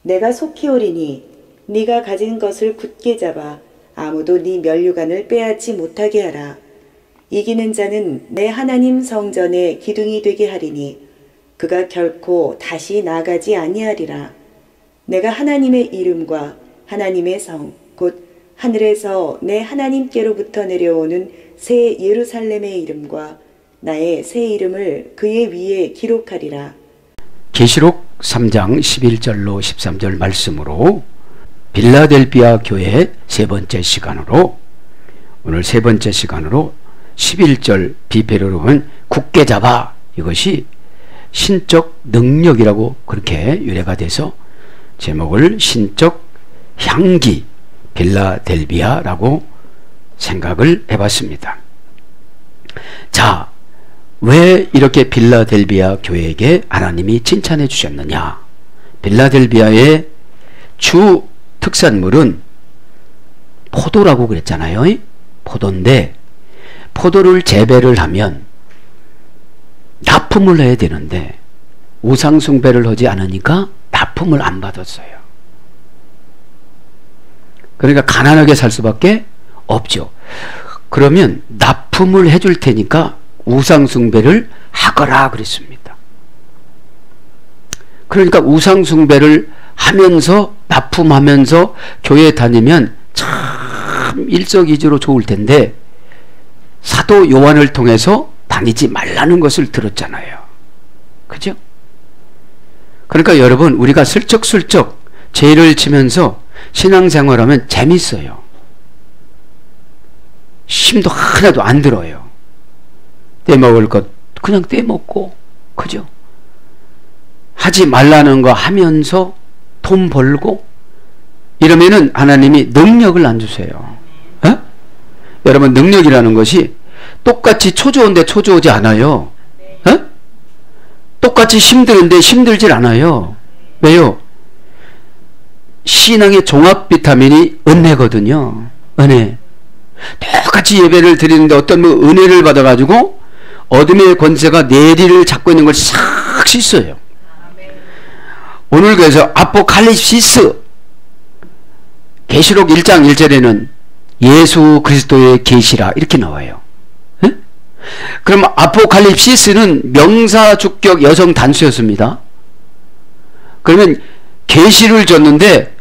내가 속히 오리니 네가 가진 것을 굳게 잡아 아무도 네 면류관을 빼앗지 못하게 하라. 이기는 자는 내 하나님 성전의 기둥이 되게 하리니 그가 결코 다시 나가지 아니하리라. 내가 하나님의 이름과 하나님의 성 곧 하늘에서 내 하나님께로부터 내려오는 새 예루살렘의 이름과 나의 새 이름을 그의 위에 기록하리라. 계시록 3장 11절로 13절 말씀으로 빌라델비아 교회 세 번째 시간으로 오늘 세 번째 시간으로 11절 비페르로 보면 굳게 잡아, 이것이 신적 능력이라고 그렇게 유래가 돼서 제목을 신적 향기 빌라델비아라고 생각을 해봤습니다. 자, 왜 이렇게 빌라델비아 교회에게 하나님이 칭찬해 주셨느냐? 빌라델비아의 주 특산물은 포도라고 그랬잖아요. 포도인데 포도를 재배를 하면 납품을 해야 되는데 우상숭배를 하지 않으니까 납품을 안 받았어요. 그러니까 가난하게 살 수밖에 없죠. 그러면 납품을 해줄 테니까 우상숭배를 하거라 그랬습니다. 그러니까 우상숭배를 하면서 납품하면서 교회 다니면 참 일석이조로 좋을 텐데 사도 요한을 통해서 다니지 말라는 것을 들었잖아요. 그죠? 그러니까 여러분, 우리가 슬쩍슬쩍 죄를 지면서 신앙생활하면 재밌어요. 힘도 하나도 안 들어요. 떼먹을 것 그냥 떼먹고, 그죠? 하지 말라는 거 하면서 돈 벌고 이러면은 하나님이 능력을 안 주세요. 에? 여러분, 능력이라는 것이 똑같이 초조한데 초조하지 않아요. 에? 똑같이 힘드는데 힘들질 않아요. 왜요? 신앙의 종합 비타민이 은혜거든요. 은혜. 똑같이 예배를 드리는데 어떤 은혜를 받아가지고 어둠의 권세가 내리를 잡고 있는 걸 싹 씻어요. 오늘 그래서 아포칼립시스 계시록 1장 1절에는 예수 그리스도의 계시라 이렇게 나와요. 에? 그럼 아포칼립시스는 명사 주격 여성 단수였습니다. 그러면 계시를 줬는데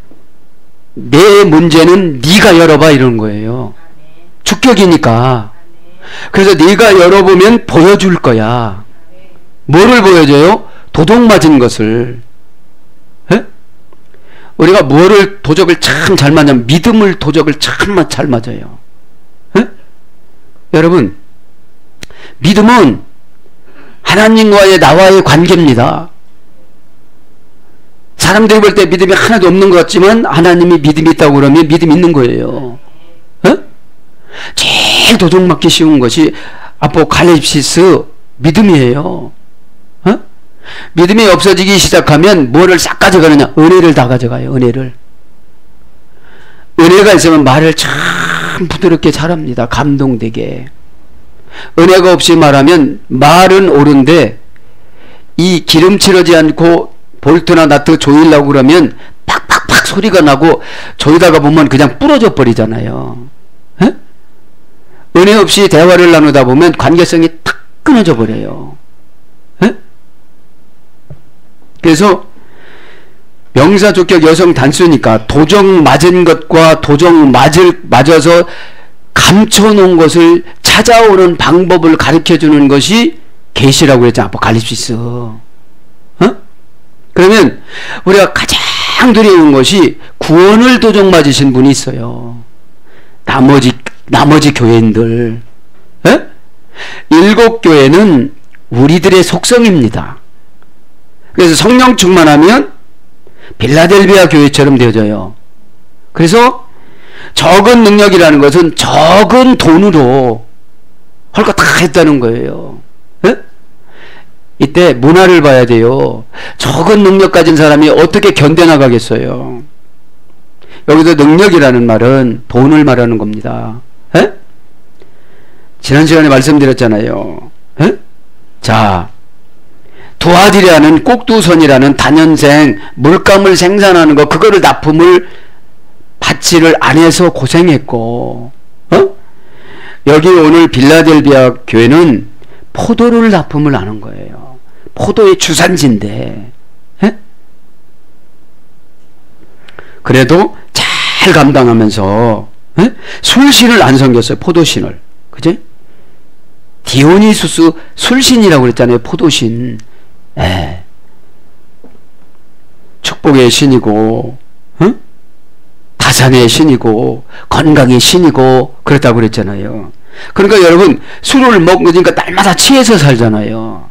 내 문제는 네가 열어봐 이러는 거예요. 주격이니까. 그래서 네가 열어보면 보여줄 거야. 뭐를 보여줘요? 도둑 맞은 것을. 에? 우리가 뭐를 도적을 참 잘 맞냐면 믿음을 도적을 참 잘 맞아요. 에? 여러분, 믿음은 하나님과의 나와의 관계입니다. 사람들이 볼 때 믿음이 하나도 없는 것 같지만 하나님이 믿음이 있다고 그러면 믿음이 있는 거예요. 에? 제일 도둑 맞기 쉬운 것이 아포칼립시스 믿음이에요. 에? 믿음이 없어지기 시작하면 뭐를 싹 가져가느냐? 은혜를 다 가져가요. 은혜를. 은혜가 있으면 말을 참 부드럽게 잘합니다. 감동되게. 은혜가 없이 말하면 말은 옳은데 이 기름칠하지 않고 볼트나 나트 조이려고 그러면 팍팍팍 소리가 나고 조이다가 보면 그냥 부러져 버리잖아요. 에? 은혜 없이 대화를 나누다 보면 관계성이 탁 끊어져 버려요. 에? 그래서 명사조격 여성 단수니까 도적 맞은 것과 도적 맞아서 감춰놓은 것을 찾아오는 방법을 가르쳐주는 것이 계시라고 했잖아. 아포칼립시스. 그러면 우리가 가장 두려운 것이 구원을 도적 맞으신 분이 있어요. 나머지 교회인들. 에? 7 교회는 우리들의 속성입니다. 그래서 성령 충만하면 빌라델비아 교회처럼 되어져요. 그래서 적은 능력이라는 것은 적은 돈으로 할 거 다 했다는 거예요. 에? 이때 문화를 봐야 돼요. 적은 능력 가진 사람이 어떻게 견뎌나가겠어요. 여기서 능력이라는 말은 돈을 말하는 겁니다. 에? 지난 시간에 말씀드렸잖아요. 에? 자, 두아디라는 꼭두선이라는 단연생 물감을 생산하는 거, 그거를 납품을 받지를 안 해서 고생했고, 여기 오늘 빌라델비아 교회는 포도를 납품을 하는 거예요. 포도의 주산지인데, 그래도 잘 감당하면서 술신을 안 섬겼어요. 포도신을. 그지? 디오니수스 술신이라고 그랬잖아요. 포도신. 축복의 신이고, 다산의 신이고, 건강의 신이고, 그랬다고 그랬잖아요. 그러니까 여러분, 술을 먹으니까 날마다 취해서 살잖아요.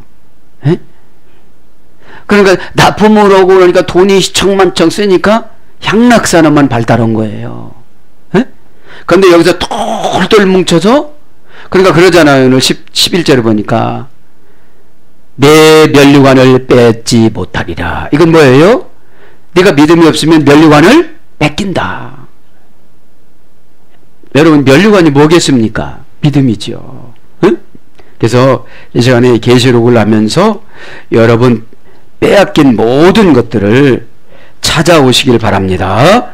그러니까 납품을 오고 그러니까 돈이 천만청 쓰니까 향락산업만 발달한 거예요. 그런데 여기서 똘똘 뭉쳐서, 그러니까 그러잖아요. 오늘 11절을 보니까 내 면류관을 뺏지 못하리라. 이건 뭐예요? 네가 믿음이 없으면 면류관을 뺏긴다. 여러분, 면류관이 뭐겠습니까? 믿음이죠. 그래서 이 시간에 계시록을 하면서 여러분 빼앗긴 모든 것들을 찾아오시길 바랍니다.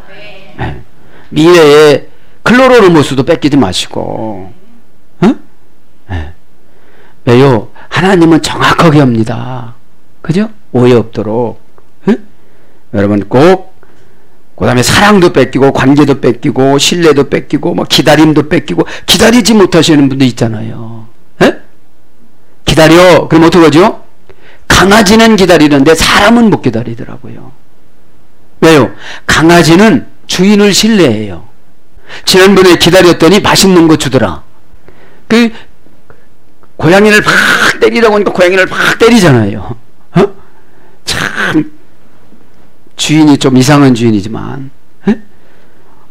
미래에 클로로르모스도 뺏기지 마시고, 왜요? 하나님은 정확하게 합니다. 그죠? 오해 없도록. 여러분 꼭, 그 다음에 사랑도 뺏기고, 관계도 뺏기고, 신뢰도 뺏기고, 뭐 기다림도 뺏기고, 기다리지 못하시는 분도 있잖아요. 기다려. 그럼 어떡하죠? 강아지는 기다리는데 사람은 못 기다리더라고요. 왜요? 강아지는 주인을 신뢰해요. 지난번에 기다렸더니 맛있는 거 주더라. 그 고양이를 팍 때리라고 하니까 고양이를 팍 때리잖아요. 참 주인이 좀 이상한 주인이지만,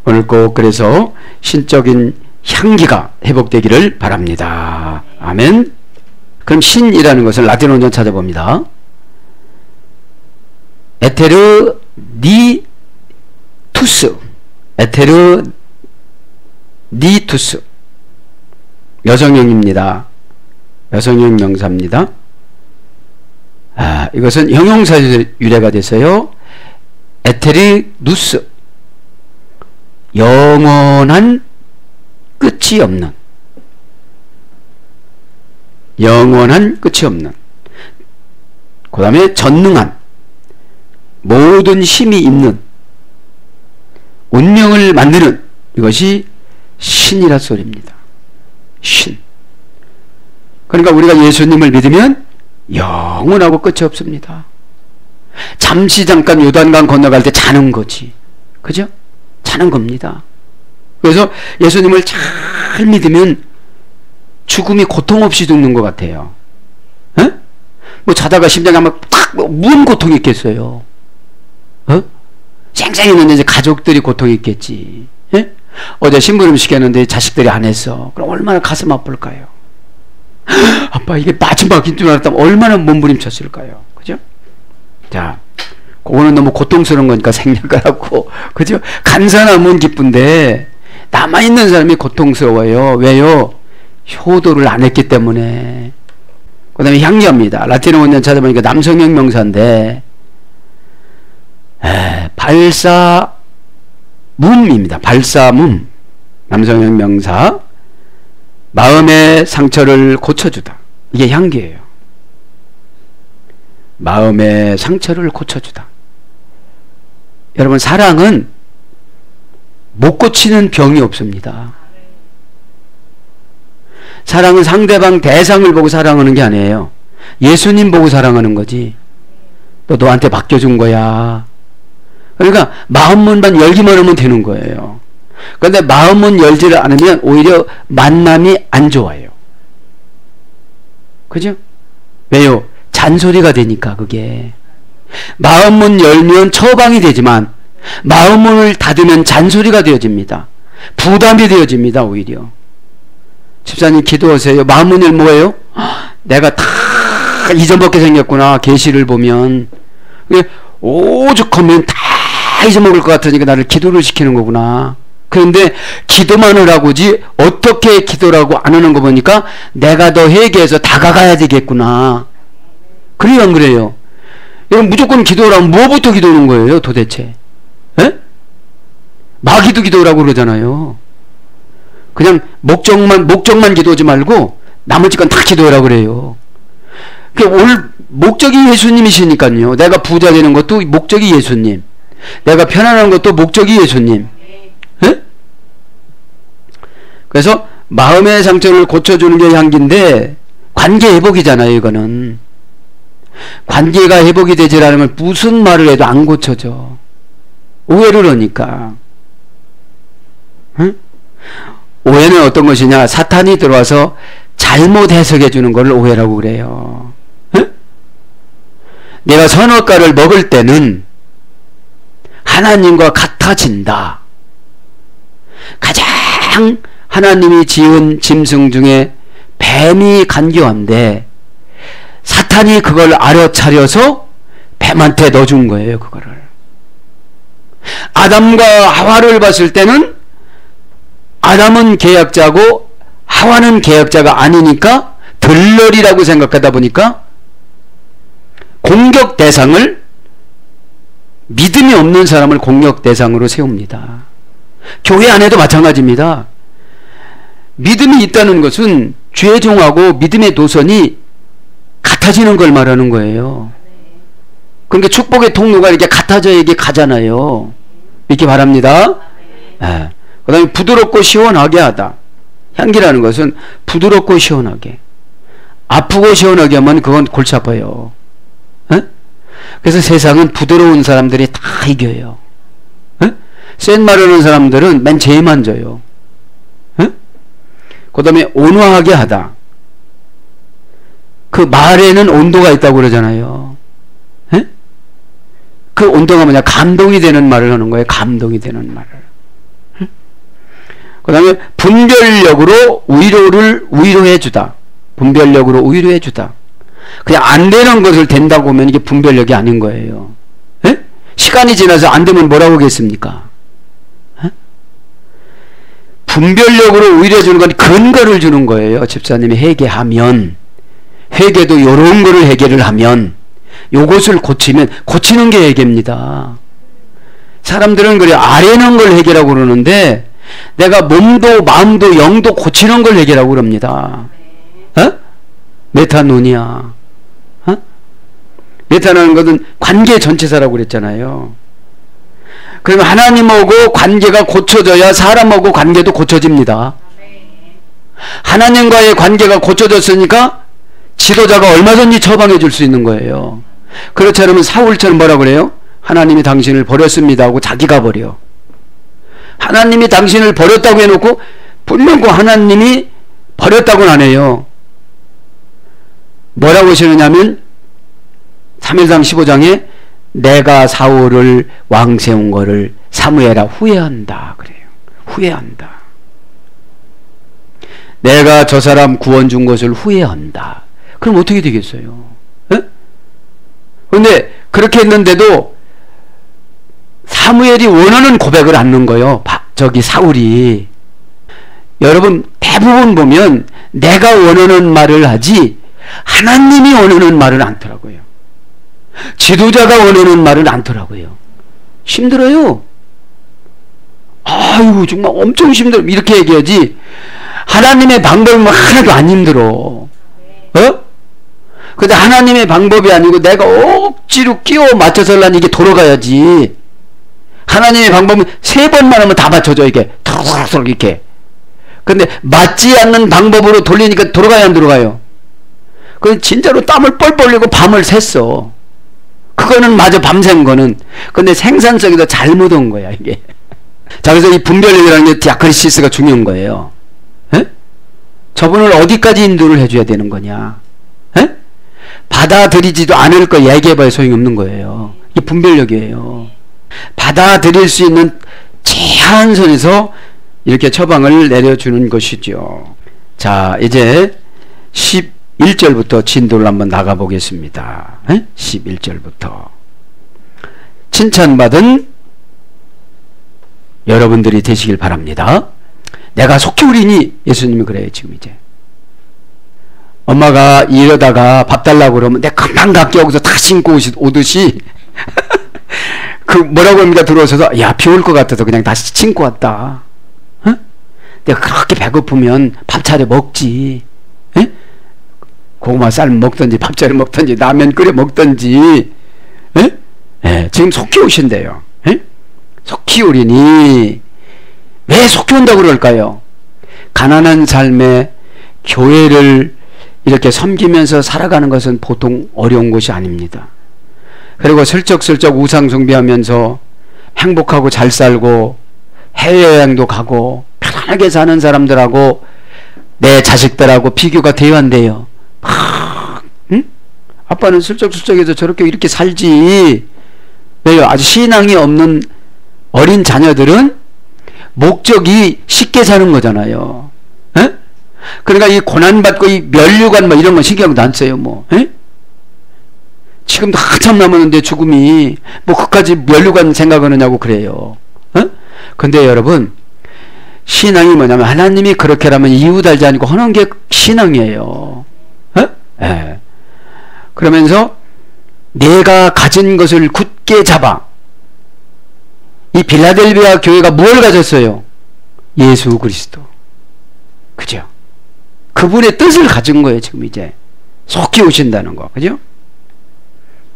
오늘 꼭 그래서 신적인 향기가 회복되기를 바랍니다. 아멘. 그럼 신이라는 것을 라틴 원전 찾아봅니다. 에테르 니투스, 에테르 니투스, 여성형입니다. 여성형 명사입니다. 이것은 형용사 유래가 돼서요, 에테르누스, 영원한 끝이 없는, 영원한 끝이 없는, 그 다음에 전능한, 모든 힘이 있는, 운명을 만드는, 이것이 신이라 소리입니다. 신. 그러니까 우리가 예수님을 믿으면 영원하고 끝이 없습니다. 잠시 잠깐 요단강 건너갈 때 자는 거지. 그죠? 자는 겁니다. 그래서 예수님을 잘 믿으면 죽음이 고통 없이 죽는 것 같아요. 뭐 자다가 심장이 한번 탁, 무슨 고통이 있겠어요? 생생히 있는데 이제 가족들이 고통이 있겠지. 어제 심부름 시켰는데 자식들이 안 했어. 그럼 얼마나 가슴 아플까요? 아빠 이게 마지막인 줄 알았다면 얼마나 몸부림쳤을까요? 그죠? 자, 그거는 너무 고통스러운 거니까 생략하라고. 그죠? 간 사람은 기쁜데 남아있는 사람이 고통스러워요. 왜요? 효도를 안 했기 때문에. 그 다음에 향기합니다. 라틴어 원전 찾아보니까 남성형 명사인데 발사문입니다. 발사문. 남성형 명사. 마음의 상처를 고쳐주다. 이게 향기예요. 마음의 상처를 고쳐주다. 여러분, 사랑은 못 고치는 병이 없습니다. 사랑은 상대방 대상을 보고 사랑하는 게 아니에요. 예수님 보고 사랑하는 거지. 또 너한테 맡겨준 거야. 그러니까 마음문만 열기만 하면 되는 거예요. 그런데 마음문 열지를 않으면 오히려 만남이 안 좋아요. 그죠? 왜요? 잔소리가 되니까. 그게 마음문 열면 처방이 되지만 마음문을 닫으면 잔소리가 되어집니다. 부담이 되어집니다. 오히려. 집사님 기도하세요. 마음문 열 뭐예요? 내가 다 잊어먹게 생겼구나. 계시를 보면 오죽하면 다 잊어먹을 것 같으니까 나를 기도를 시키는 거구나. 그런데 기도만 하라고지 어떻게 기도라고 안 하는 거 보니까 내가 더 회개해서 다가가야 되겠구나. 그래요, 안 그래요? 여러분, 무조건 기도하면 뭐부터 기도하는 거예요, 도대체? 에? 마귀도 기도라고 그러잖아요. 그냥 목적만 기도하지 말고 나머지 건 다 기도하라고 그래요. 올 목적이 예수님이시니까요. 내가 부자 되는 것도 목적이 예수님. 내가 편안한 것도 목적이 예수님. 에? 그래서 마음의 상처를 고쳐주는 게 향기인데 관계 회복이잖아요, 이거는. 관계가 회복이 되지 않으면 무슨 말을 해도 안 고쳐져. 오해를 하니까. 응? 오해는 어떤 것이냐? 사탄이 들어와서 잘못 해석해 주는 걸 오해라고 그래요. 응? 내가 선악과를 먹을 때는 하나님과 같아진다. 가장 하나님이 지은 짐승 중에 뱀이 간교한데 사탄이 그걸 알아차려서 뱀한테 넣어준 거예요. 그거를. 아담과 하와를 봤을 때는 아담은 계약자고 하와는 계약자가 아니니까 들러리라고 생각하다 보니까 공격 대상을, 믿음이 없는 사람을 공격 대상으로 세웁니다. 교회 안에도 마찬가지입니다. 믿음이 있다는 것은 죄종하고 믿음의 도선이 같아지는 걸 말하는 거예요. 그러니까 축복의 통로가 이렇게 같아져 이게 가잖아요. 이렇게 바랍니다. 네. 그 다음에 부드럽고 시원하게 하다. 향기라는 것은 부드럽고 시원하게. 아프고 시원하게 하면 그건 골치 아파요. 네? 그래서 세상은 부드러운 사람들이 다 이겨요. 네? 센 말 하는 사람들은 맨 죄만 져요. 네? 그 다음에 온화하게 하다. 그 말에는 온도가 있다고 그러잖아요. 에? 그 온도가 뭐냐? 감동이 되는 말을 하는 거예요. 감동이 되는 말을. 그 다음에 분별력으로 위로해주다. 분별력으로 위로해주다. 그냥 안 되는 것을 된다고 하면 이게 분별력이 아닌 거예요. 에? 시간이 지나서 안 되면 뭐라고 하겠습니까? 에? 분별력으로 위로해주는 건 근거를 주는 거예요. 집사님이 회개하면, 회개도 요런 거를 해결을 하면, 요것을 고치면, 고치는 게 회개입니다. 사람들은 그래, 아래는 걸 해결하고 그러는데, 내가 몸도 마음도 영도 고치는 걸 해결하고 그럽니다. 어? 메타노니아. 어? 메타라는 것은 관계 전체사라고 그랬잖아요. 그러면 하나님하고 관계가 고쳐져야 사람하고 관계도 고쳐집니다. 하나님과의 관계가 고쳐졌으니까 지도자가 얼마든지 처방해 줄 수 있는 거예요. 그렇지 않으면 사울처럼 뭐라 그래요? 하나님이 당신을 버렸습니다 하고 자기가 버려. 하나님이 당신을 버렸다고 해놓고 분명 하나님이 버렸다고는 안 해요. 뭐라고 하시느냐면 3일상 15장에 내가 사울을 왕 세운 거를 사무엘아 후회한다 그래요. 후회한다. 내가 저 사람 구원 준 것을 후회한다. 그럼 어떻게 되겠어요? 그런데 그렇게 했는데도 사무엘이 원하는 고백을 안 넣은 거예요. 저기 사울이. 여러분 대부분 보면 내가 원하는 말을 하지 하나님이 원하는 말을 않더라고요. 지도자가 원하는 말을 않더라고요. 힘들어요. 아이고 정말 엄청 힘들어. 이렇게 얘기하지 하나님의 방법은 하나도 안 힘들어. 어? 근데 하나님의 방법이 아니고 내가 억지로 끼워 맞춰서 하려니 이게 돌아가야지. 하나님의 방법은 3번만 하면 다 맞춰져 이게 툭툭툭 이렇게. 근데 맞지 않는 방법으로 돌리니까 돌아가야 안 돌아가요. 그 진짜로 땀을 뻘뻘 흘리고 밤을 샜어. 그거는 맞아, 밤샌 거는. 근데 생산성이 더 잘못 온 거야 이게. 자, 그래서 이 분별력이라는 게 디아크리시스가 중요한 거예요. 에? 저분을 어디까지 인도를 해줘야 되는 거냐? 에? 받아들이지도 않을 거 얘기해봐야 소용이 없는 거예요. 이게 분별력이에요. 받아들일 수 있는 제한선에서 이렇게 처방을 내려주는 것이죠. 자, 이제 11절부터 진도를 한번 나가보겠습니다. 11절부터. 칭찬받은 여러분들이 되시길 바랍니다. 내가 속히 우리니, 예수님이 그래요 지금 이제. 엄마가 이러다가 밥 달라고 그러면 내가 금방 갈게 하고서 다 신고 오듯이 그 뭐라고 합니까? 들어오셔서 야, 비 올 것 같아서 그냥 다시 신고 왔다. 어? 내가 그렇게 배고프면 밥 차려 먹지. 에? 고구마 쌀 먹든지 밥 차려 먹든지 라면 끓여 먹든지. 에? 에, 지금 속히 오신대요. 에? 속히 오리니 왜 속히 온다고 그럴까요? 가난한 삶에 교회를 이렇게 섬기면서 살아가는 것은 보통 어려운 것이 아닙니다. 그리고 슬쩍슬쩍 우상 숭배하면서 행복하고 잘 살고 해외여행도 가고 편하게 사는 사람들하고 내 자식들하고 비교가 돼야 한대요. 응? 아빠는 슬쩍슬쩍해서 저렇게 이렇게 살지. 왜요? 아주 신앙이 없는 어린 자녀들은 목적이 쉽게 사는 거잖아요. 에? 그러니까 이 고난받고 이 멸류관 뭐 이런 거 신경도 안 써요. 뭐. 에? 지금도 한참 남았는데 죽음이 뭐 그까지 멸류관 생각하느냐고 그래요. 어? 근데 여러분, 신앙이 뭐냐면 하나님이 그렇게라면 이유 달지 않고 하는 게 신앙이에요. 어? 예. 그러면서 내가 가진 것을 굳게 잡아. 이 빌라델비아 교회가 뭘 가졌어요? 예수 그리스도. 그죠? 그분의 뜻을 가진 거예요. 지금 이제 속히 오신다는 거. 그죠?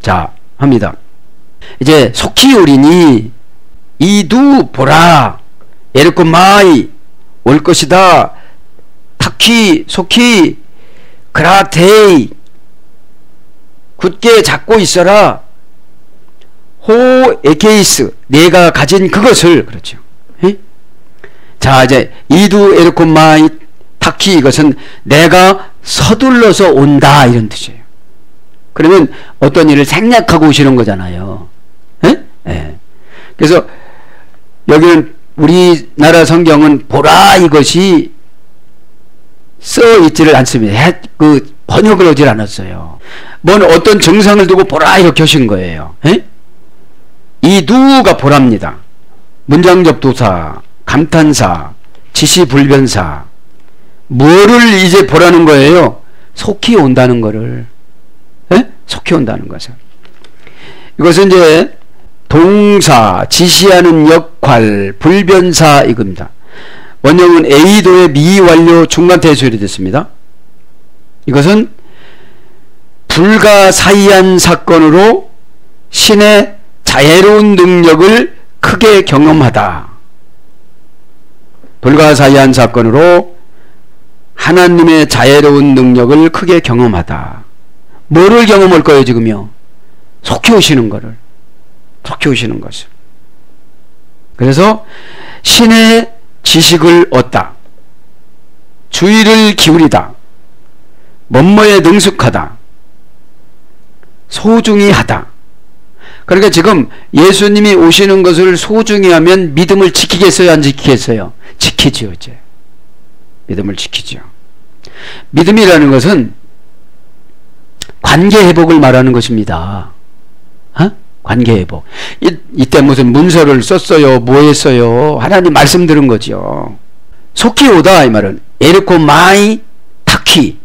자, 합니다. 이제 속히 오리니 이두 보라 에르코 마이 올 것이다. 타키 속히 그라테이 굳게 잡고 있어라. 호 에케이스 내가 가진 그것을. 그렇죠. 에? 자, 이제 이두 에르코 마이 타키 이것은 내가 서둘러서 온다 이런 뜻이에요. 그러면 어떤 일을 생략하고 오시는 거잖아요. 에? 예. 그래서 여기는 우리나라 성경은 보라 이것이 써 있지를 않습니다. 그 번역을 하질 않았어요. 뭔 어떤 증상을 두고 보라 이렇게 하신 거예요. 에? 이 누가 보랍니다. 문장접두사, 감탄사, 지시불변사. 뭐를 이제 보라는 거예요? 속히 온다는 거를. 에? 속히 온다는 것을. 이것은 이제 동사, 지시하는 역할, 불변사 이겁니다. 원형은 A도의 미완료 중간태수열이 됐습니다. 이것은 불가사의한 사건으로 신의 자애로운 능력을 크게 경험하다. 불가사의한 사건으로 하나님의 자애로운 능력을 크게 경험하다. 뭐를 경험할 거예요 지금요? 속히 오시는 거를. 속히 오시는 것을. 그래서 신의 지식을 얻다. 주의를 기울이다. 뭐뭐에 능숙하다. 소중히 하다. 그러니까 지금 예수님이 오시는 것을 소중히 하면 믿음을 지키겠어요? 안 지키겠어요? 지키죠. 이제 믿음을 지키죠. 믿음이라는 것은 관계 회복을 말하는 것입니다. 어? 관계 회복. 이때 무슨 문서를 썼어요? 뭐 했어요? 하나님 말씀 들은 거죠. 속히 오다 이 말은 에르코 마이 타키.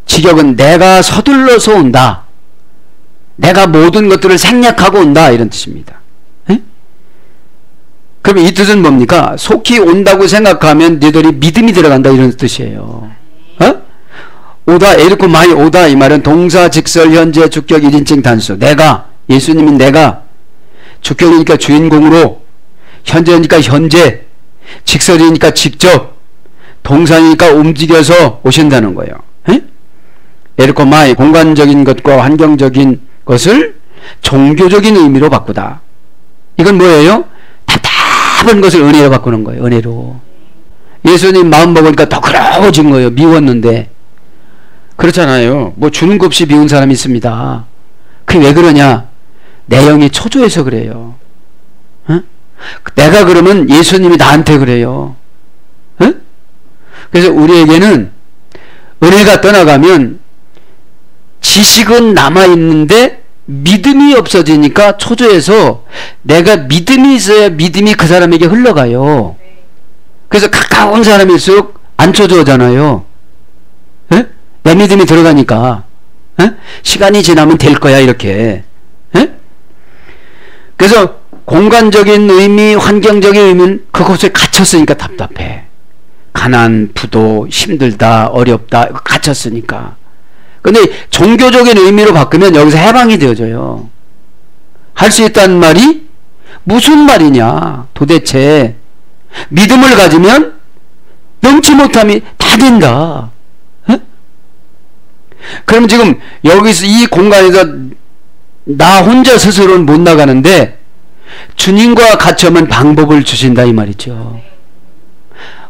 직역은 내가 서둘러서 온다. 내가 모든 것들을 생략하고 온다 이런 뜻입니다. 에? 그럼 이 뜻은 뭡니까? 속히 온다고 생각하면 너희들이 믿음이 들어간다 이런 뜻이에요. 어? 오다 에르코 마이 오다 이 말은 동사 직설 현재 주격 1인칭 단수. 내가 예수님인 내가 주격이니까 주인공으로 현재니까 현재 직설이니까 직접 동사니까 움직여서 오신다는 거예요. 에? 에르코 마이 공간적인 것과 환경적인 것을 종교적인 의미로 바꾸다. 이건 뭐예요? 답답한 것을 은혜로 바꾸는 거예요. 은혜로. 예수님 마음 먹으니까 더 그러워진 거예요. 미웠는데. 그렇잖아요. 뭐 주는 것 없이 미운 사람이 있습니다. 그게 왜 그러냐? 내 영이 초조해서 그래요. 어? 내가 그러면 예수님이 나한테 그래요. 어? 그래서 우리에게는 은혜가 떠나가면 지식은 남아있는데 믿음이 없어지니까 초조해서 내가 믿음이 있어야 믿음이 그 사람에게 흘러가요. 그래서 가까운 사람일수록 안 초조하잖아요. 에? 내 믿음이 들어가니까. 시간이 지나면 될 거야, 이렇게. 그래서 공간적인 의미, 환경적인 의미는 그곳에 갇혔으니까 답답해. 가난, 부도, 힘들다, 어렵다, 갇혔으니까. 근데 종교적인 의미로 바꾸면 여기서 해방이 되어져요. 할 수 있다는 말이 무슨 말이냐, 도대체. 믿음을 가지면 넘지 못함이 다 된다. 그럼 지금 여기서 이 공간에서 나 혼자 스스로는 못 나가는데 주님과 같이 오면 방법을 주신다, 이 말이죠.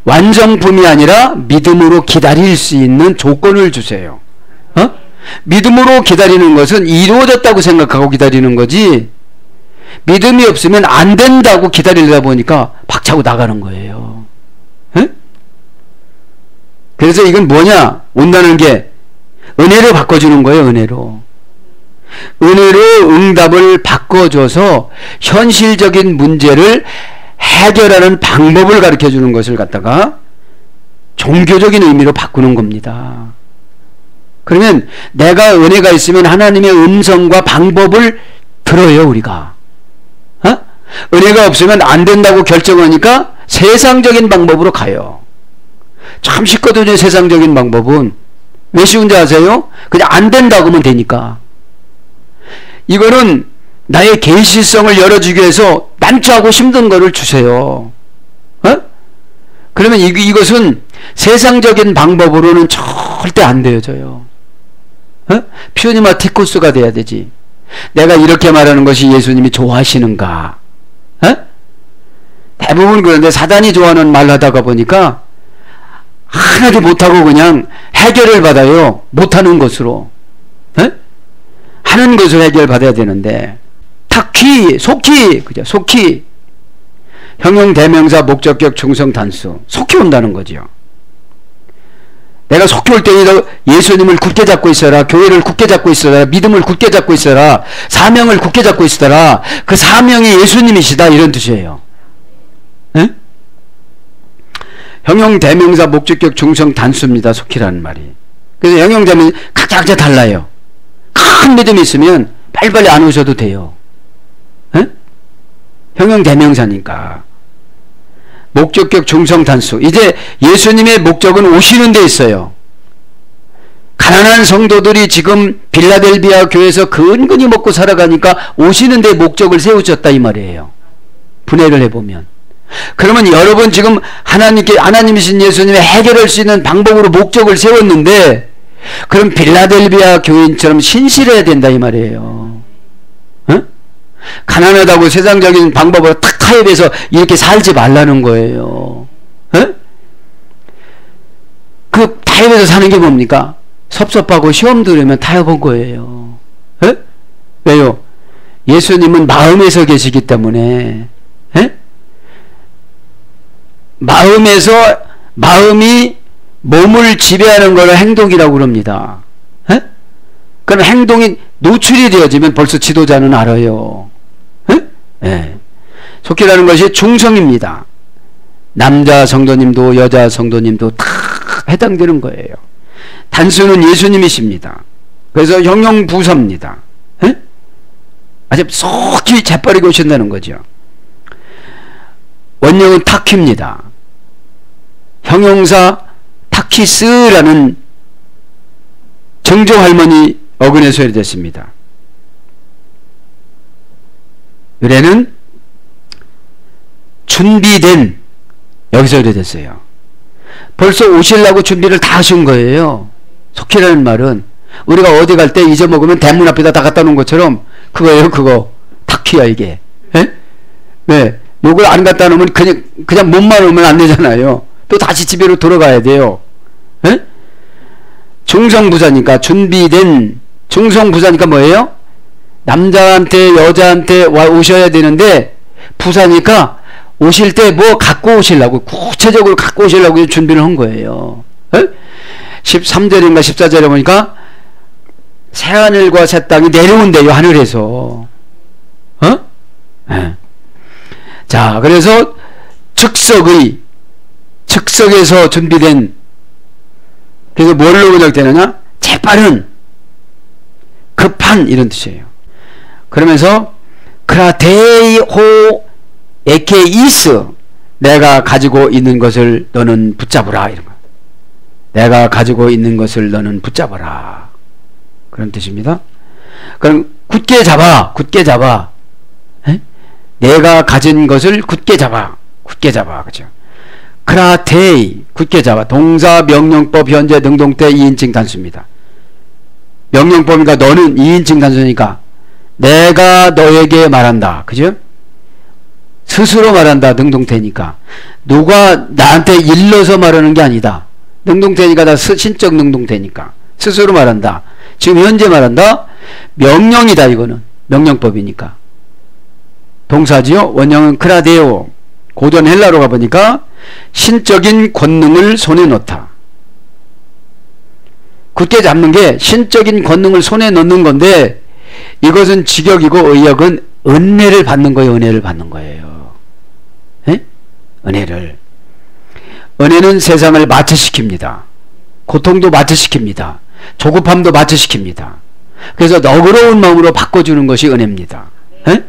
완성품이 아니라 믿음으로 기다릴 수 있는 조건을 주세요. 믿음으로 기다리는 것은 이루어졌다고 생각하고 기다리는 거지, 믿음이 없으면 안 된다고 기다리다 보니까 박차고 나가는 거예요. 그래서 이건 뭐냐, 온다는 게 은혜로 바꿔주는 거예요. 은혜로 응답을 바꿔줘서 현실적인 문제를 해결하는 방법을 가르쳐주는 것을 갖다가 종교적인 의미로 바꾸는 겁니다. 그러면 내가 은혜가 있으면 하나님의 음성과 방법을 들어요, 우리가. 은혜가 없으면 안 된다고 결정하니까 세상적인 방법으로 가요. 참 쉽거든요. 세상적인 방법은. 왜 쉬운지 아세요? 그냥 안 된다고 하면 되니까. 이거는 나의 계시성을 열어주기 위해서 난처하고 힘든 거를 주세요. 그러면 이것은 세상적인 방법으로는 절대 안 되어져요. 퓨니마티코스가 돼야 되지. 내가 이렇게 말하는 것이 예수님이 좋아하시는가? 대부분 그런데 사단이 좋아하는 말 하다가 보니까 하나도 못하고 그냥 해결을 받아요. 못하는 것으로. 하는 것을 해결받아야 되는데, 탁히, 속히, 그죠? 속히. 형용 대명사 목적격 충성 단수. 속히 온다는 거죠. 내가 속히 올 때니 너 예수님을 굳게 잡고 있어라. 교회를 굳게 잡고 있어라. 믿음을 굳게 잡고 있어라. 사명을 굳게 잡고 있어라. 그 사명이 예수님이시다, 이런 뜻이에요. 형용 대명사 목적격 충성 단수입니다. 속히라는 말이. 그래서 형용 대명사 각자 달라요. 큰 믿음이 있으면 빨리빨리 안 오셔도 돼요. 형용 대명사니까. 목적격 충성 단수. 이제 예수님의 목적은 오시는 데 있어요. 가난한 성도들이 지금 빌라델비아 교회에서 근근히 먹고 살아가니까 오시는 데 목적을 세우셨다, 이 말이에요. 분해를 해보면. 그러면 여러분 지금 하나님이신 예수님의 해결할 수 있는 방법으로 목적을 세웠는데, 그럼 빌라델비아 교인처럼 신실해야 된다, 이 말이에요. 가난하다고 세상적인 방법으로 탁 타협해서 이렇게 살지 말라는 거예요. 그 타협해서 사는 게 뭡니까? 섭섭하고 시험 들으면 타협한 거예요. 왜요? 예수님은 마음에서 계시기 때문에. 마음이 몸을 지배하는 걸 행동이라고 그럽니다. 그럼 행동이 노출이 되어지면 벌써 지도자는 알아요. 속히라는 것이 중성입니다. 남자 성도님도 여자 성도님도 다 해당되는 거예요. 단수는 예수님이십니다. 그래서 형용부사입니다. 아주 속히 재빠르게 오신다는 거죠. 원형은 타키입니다. 형용사 타키스라는 정조할머니 어근에서 해됐습니다. 의뢰는 준비된, 여기서 의뢰됐어요. 벌써 오시려고 준비를 다 하신 거예요. 속히라는 말은 우리가 어디 갈 때 잊어먹으면 대문 앞에다 다 갖다 놓은 것처럼 그거예요. 그거 타키야 이게. 네, 요걸 안 갖다 놓으면 그냥 몸만 오면 안 되잖아요. 또 다시 집으로 돌아가야 돼요. 중성부사니까 준비된, 중성부사니까 뭐예요? 남자한테 여자한테 오셔야 되는데 부사니까 오실 때 뭐 갖고 오시려고, 구체적으로 갖고 오시려고 준비를 한 거예요. 13절인가 14절에 보니까 새하늘과 새 땅이 내려온대요, 하늘에서. 자, 그래서 즉석에서 준비된, 그래서 뭘로 번역되느냐? 재빠른, 급한 이런 뜻이에요. 그러면서 크라테이호 에케이스, 내가 가지고 있는 것을 너는 붙잡으라 이런 거. 내가 가지고 있는 것을 너는 붙잡아라, 그런 뜻입니다. 그럼 굳게 잡아, 굳게 잡아. 에? 내가 가진 것을 굳게 잡아, 굳게 잡아, 그죠? 크라테이, 굳게 잡아. 동사, 명령법, 현재, 능동태, 2인칭 단수입니다. 명령법이니까 너는 2인칭 단수니까 내가 너에게 말한다, 그죠? 스스로 말한다, 능동태니까. 누가 나한테 일러서 말하는 게 아니다. 능동태니까 다 신적 능동태니까 스스로 말한다. 지금 현재 말한다. 명령이다. 이거는 명령법이니까. 동사지요. 원형은 크라데오. 고전 헬라로 가보니까 신적인 권능을 손에 넣다. 굳게 잡는 게 신적인 권능을 손에 넣는 건데, 이것은 직역이고 의역은 은혜를 받는 거예요. 은혜를 받는 거예요. 에? 은혜를. 은혜는 세상을 마취시킵니다. 고통도 마취시킵니다. 조급함도 마취시킵니다. 그래서 너그러운 마음으로 바꿔주는 것이 은혜입니다. 에?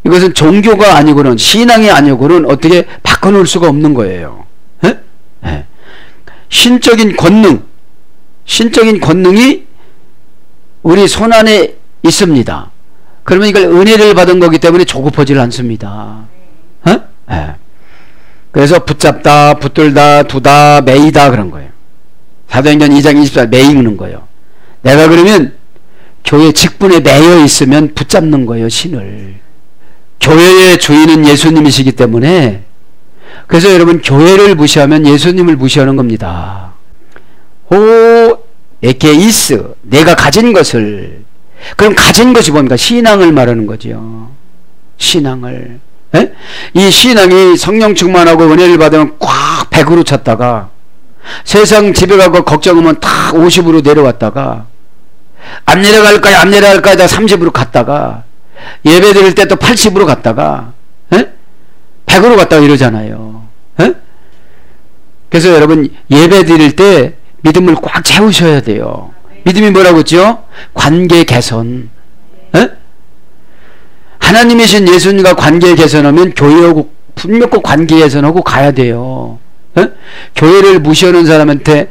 이것은 종교가 아니고는, 신앙이 아니고는 어떻게 바꿔놓을 수가 없는 거예요. 에? 에. 신적인 권능, 신적인 권능이 우리 손 안에 있습니다. 그러면 이걸 은혜를 받은 거기 때문에 조급하지 않습니다. 에? 에. 그래서 붙잡다, 붙들다, 두다, 매이다 그런 거예요. 사도행전 2장 24절 매이는 거예요. 내가 그러면 교회 직분에 매여 있으면 붙잡는 거예요, 신을. 교회의 주인은 예수님이시기 때문에, 그래서 여러분 교회를 무시하면 예수님을 무시하는 겁니다. 호 에케이스, 내가 가진 것을. 그럼 가진 것이 뭡니까? 신앙을 말하는 거죠. 신앙을. 에? 이 신앙이 성령 충만하고 은혜를 받으면 꽉 100으로 찼다가, 세상 집에 가고 걱정하면 딱 50으로 내려왔다가, 안 내려갈까요? 안 내려갈까요? 다 30으로 갔다가, 예배 드릴 때 또 80으로 갔다가, 에? 100으로 갔다가 이러잖아요. 에? 그래서 여러분 예배 드릴 때 믿음을 꽉 채우셔야 돼요. 믿음이 뭐라고 했죠? 관계 개선. 에? 하나님이신 예수님과 관계 개선하면 교회하고 분명 꼭 관계 개선하고 가야 돼요. 에? 교회를 무시하는 사람한테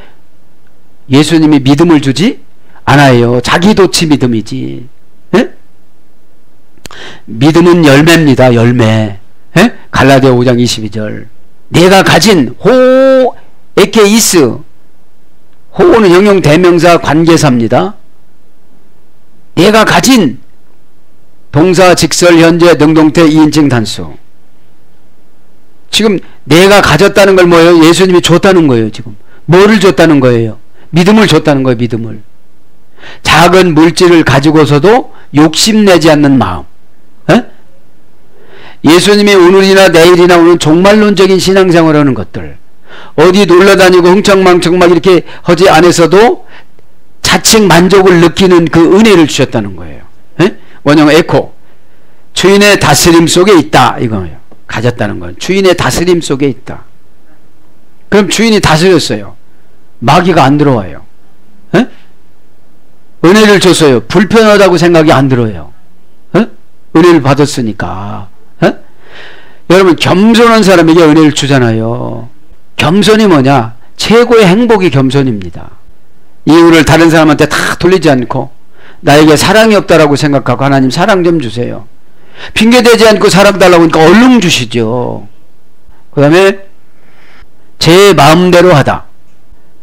예수님이 믿음을 주지 않아요. 자기 도치 믿음이지. 에? 믿음은 열매입니다. 열매. 에? 갈라디아 5장 22절. 내가 가진 호 에케이스. 호는 형용 대명사 관계사입니다. 내가 가진 동사, 직설, 현재, 능동태, 2인칭 단수. 지금 내가 가졌다는 걸 뭐예요? 예수님이 줬다는 거예요. 지금 뭐를 줬다는 거예요? 믿음을 줬다는 거예요. 믿음을. 작은 물질을 가지고서도 욕심내지 않는 마음. 에? 예수님이 오늘이나 내일이나 오는 종말론적인 신앙생활을 하는 것들, 어디 놀러다니고 흥청망청 막 이렇게 하지 않아서도 자칭 만족을 느끼는 그 은혜를 주셨다는 거예요. 에? 원형 에코. 주인의 다스림 속에 있다 이거예요. 가졌다는 건 주인의 다스림 속에 있다. 그럼 주인이 다스렸어요. 마귀가 안 들어와요. 에? 은혜를 줬어요. 불편하다고 생각이 안 들어요. 에? 은혜를 받았으니까. 에? 여러분 겸손한 사람에게 은혜를 주잖아요. 겸손이 뭐냐? 최고의 행복이 겸손입니다. 이유를 다른 사람한테 다 돌리지 않고 나에게 사랑이 없다라고 생각하고, 하나님 사랑 좀 주세요. 핑계대지 않고 사랑 달라고 하니까 얼른 주시죠. 그 다음에 제 마음대로 하다.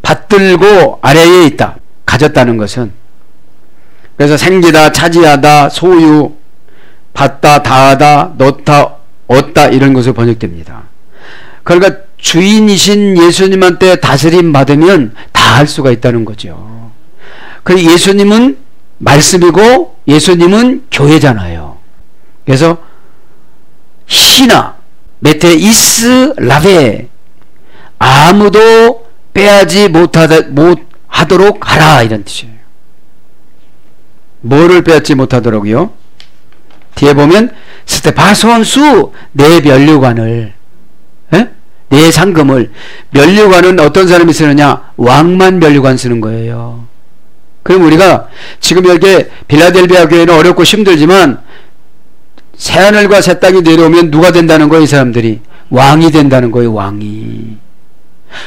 받들고 아래에 있다. 가졌다는 것은, 그래서 생기다, 차지하다, 소유, 받다, 다하다, 넣다, 얻다 이런 것으로 번역됩니다. 그러니까 주인이신 예수님한테 다스림 받으면 다 할 수가 있다는 거죠. 그리고 예수님은 말씀이고 예수님은 교회잖아요. 그래서 시나 메테이스 라베, 아무도 빼앗지 못하도록 하라 이런 뜻이에요. 뭐를 빼앗지 못하도록요? 뒤에 보면 스테파손수, 내 면류관을, 에? 내 상금을. 면류관은 어떤 사람이 쓰느냐? 왕만 면류관 쓰는 거예요. 그럼 우리가 지금 이렇게 빌라델비아 교회는 어렵고 힘들지만 새하늘과 새 땅이 내려오면 누가 된다는 거예요? 이 사람들이 왕이 된다는 거예요. 왕이.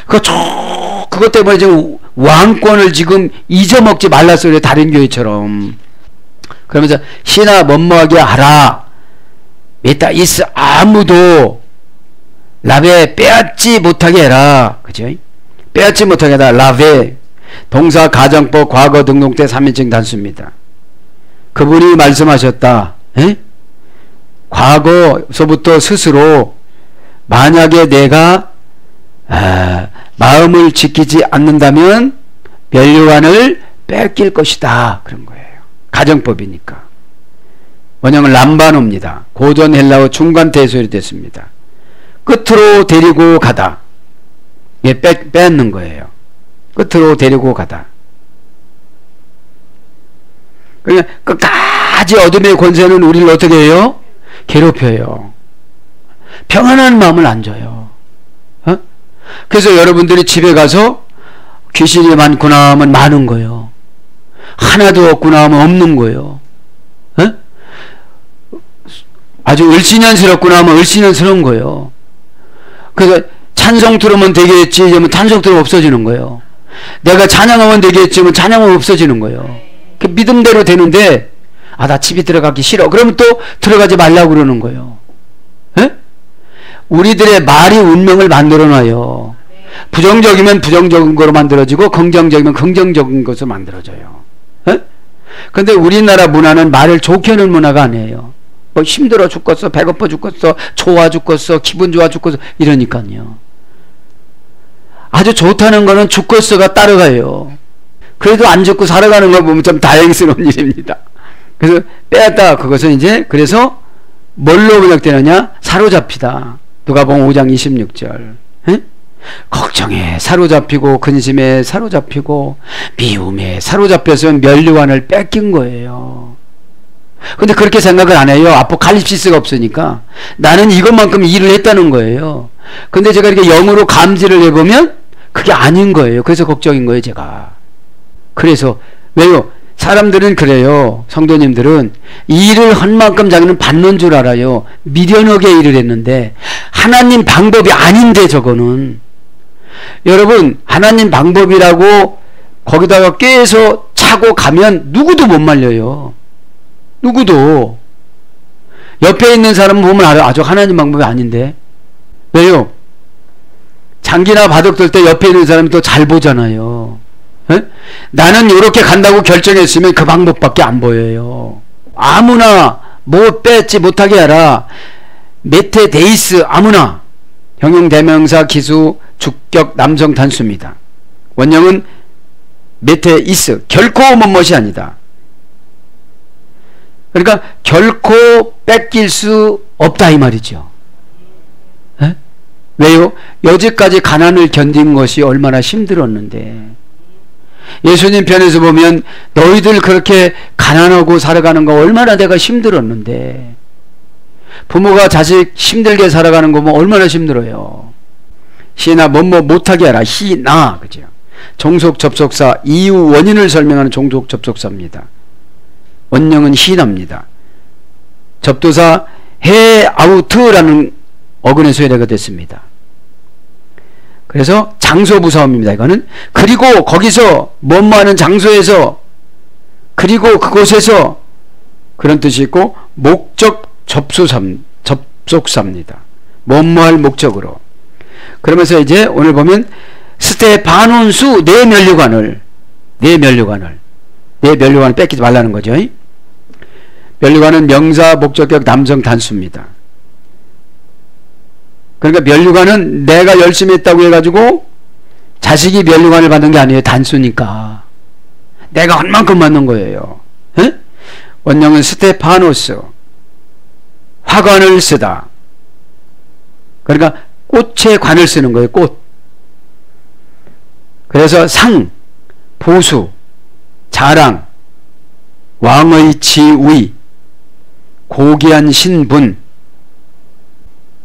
그것 때문에 지금 왕권을 지금 잊어먹지 말랐어요. 그래, 다른 교회처럼. 그러면서 시나 뭐뭐하게 하라. 메타 이스 아무도 라베 빼앗지 못하게 해라. 그죠? 빼앗지 못하게 해라. 라베 동사 가정법 과거 등록대 3인칭 단수입니다. 그분이 말씀하셨다. 에? 과거서부터 스스로 만약에 내가 마음을 지키지 않는다면 면류관을 뺏길 것이다. 그런 거예요. 가정법이니까. 원형은 람바노입니다. 고전 헬라어 중간 대소리 됐습니다. 끝으로 데리고 가다. 예, 뺏는 거예요. 끝으로 데리고 가다. 그러니까 끝까지 어둠의 권세는 우리를 어떻게 해요? 괴롭혀요. 평안한 마음을 안 줘요. 어? 그래서 여러분들이 집에 가서 귀신이 많구나 하면 많은 거예요. 하나도 없구나 하면 없는 거예요. 어? 아주 을씨년스럽구나 하면 을씨년스러운 거예요. 그래서 찬송 들으면 되겠지 하면 찬송 들으면 없어지는 거예요. 내가 찬양하면 되겠지 하면 찬양하면 없어지는 거예요. 그 믿음대로 되는데 나 집에 들어가기 싫어. 그러면 또 들어가지 말라고 그러는 거예요. 에? 우리들의 말이 운명을 만들어놔요. 부정적이면 부정적인 거로 만들어지고 긍정적이면 긍정적인 것으로 만들어져요. 그런데 우리나라 문화는 말을 좋게 하는 문화가 아니에요. 뭐 힘들어 죽겠어, 배고파 죽겠어, 좋아 죽겠어, 기분 좋아 죽겠어 이러니까요. 아주 좋다는 거는 죽겠어가 따라가요. 그래도 안 죽고 살아가는 거 보면 좀 다행스러운 일입니다. 그래서 빼앗다 그것은 이제 그래서 뭘로 번역되느냐? 사로잡히다. 누가복음 5장 26절. 에? 걱정에 사로잡히고 근심에 사로잡히고 미움에 사로잡혀서 면류관을 뺏긴 거예요. 근데 그렇게 생각을 안 해요. 아포칼립시스가 없으니까. 나는 이것만큼 일을 했다는 거예요. 근데 제가 이렇게 영으로 감지를 해보면 그게 아닌 거예요. 그래서 걱정인 거예요, 제가. 그래서 왜요? 사람들은 그래요. 성도님들은 일을 한 만큼 자기는 받는 줄 알아요. 미련하게 일을 했는데 하나님 방법이 아닌데 저거는. 여러분 하나님 방법이라고 거기다가 꿰서 차고 가면 누구도 못 말려요. 누구도. 옆에 있는 사람은 보면 알아요. 저 하나님 방법이 아닌데. 왜요? 장기나 바둑 둘 때 옆에 있는 사람이 또 잘 보잖아요. 에? 나는 이렇게 간다고 결정했으면 그 방법밖에 안 보여요. 아무나 뭐 뺏지 못하게 하라. 메테데이스 아무나. 형용대명사 기수 주격 남성 단수입니다. 원형은 메테이스 결코 뭐뭇이 아니다. 그러니까 결코 뺏길 수 없다 이 말이죠. 에? 왜요? 여지까지 가난을 견딘 것이 얼마나 힘들었는데. 예수님 편에서 보면 너희들 그렇게 가난하고 살아가는 거 얼마나 내가 힘들었는데. 부모가 자식 힘들게 살아가는 거 보면 얼마나 힘들어요. 시나 뭐뭐 못하게 하라. 시나 그죠? 종속 접속사 이유 원인을 설명하는 종속 접속사입니다. 원형은 히납니다. 접도사 해 아우트라는 어근의 소외가 됐습니다. 그래서 장소 부사음입니다. 이거는 그리고 거기서 뭐뭐하는 장소에서 그리고 그곳에서 그런 뜻이 있고 목적 접속사입니다. 뭐뭐할 목적으로. 그러면서 이제 오늘 보면 스테파논수 내 면류관을 뺏기지 말라는 거죠. 면류관은 명사 목적격 남성 단수입니다. 그러니까 면류관은 내가 열심히 했다고 해가지고 자식이 면류관을 받는 게 아니에요. 단수니까 내가 한 만큼 받는 거예요. 에? 원형은 스테파노스 화관을 쓰다. 그러니까 꽃에 관을 쓰는 거예요. 꽃. 그래서 상, 보수, 자랑, 왕의 지위, 고귀한 신분,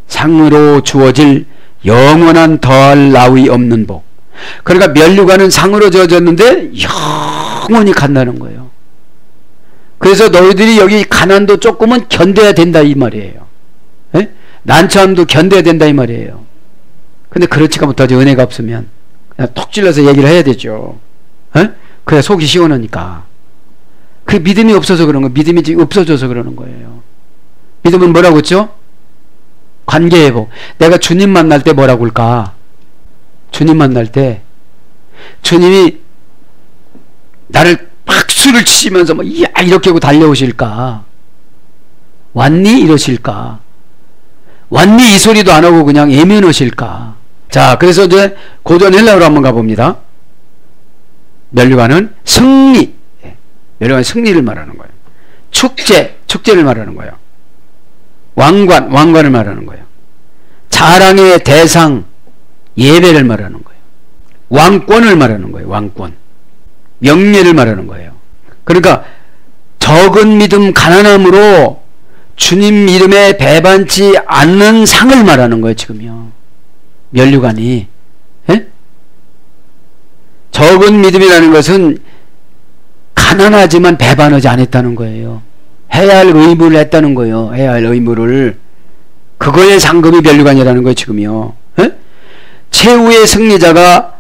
상으로 주어질 영원한 더할 나위 없는 복. 그러니까 면류관은 상으로 주어졌는데 영원히 간다는 거예요. 그래서 너희들이 여기 가난도 조금은 견뎌야 된다 이 말이에요. 에? 난처함도 견뎌야 된다 이 말이에요. 근데 그렇지가 못하지. 은혜가 없으면 그냥 톡 찔러서 얘기를 해야 되죠. 에? 그래야 속이 시원하니까. 그 믿음이 없어서 그런 거예요. 믿음이 없어져서 그러는 거예요. 믿음은 뭐라고 했죠? 관계회복. 내가 주님 만날 때 뭐라고 할까? 주님 만날 때 주님이 나를 박수를 치면서 뭐 야 이렇게 하고 달려오실까? 왔니? 이러실까? 왔니? 이 소리도 안 하고 그냥 예면하실까? 자, 그래서 이제 고전 헬라어로 한번 가봅니다. 면류관은 승리, 면류관은 승리를 말하는 거예요. 축제를 말하는 거예요. 왕관을 말하는 거예요. 자랑의 대상, 예배를 말하는 거예요. 왕권을 말하는 거예요. 왕권, 명예를 말하는 거예요. 그러니까 적은 믿음, 가난함으로 주님 이름에 배반치 않는 상을 말하는 거예요. 지금요. 면류관이. 에? 적은 믿음이라는 것은 가난하지만 배반하지 않았다는 거예요. 해야 할 의무를 했다는 거예요. 해야 할 의무를. 그거의 상급이 면류관이라는 거예요. 지금요. 에? 최후의 승리자가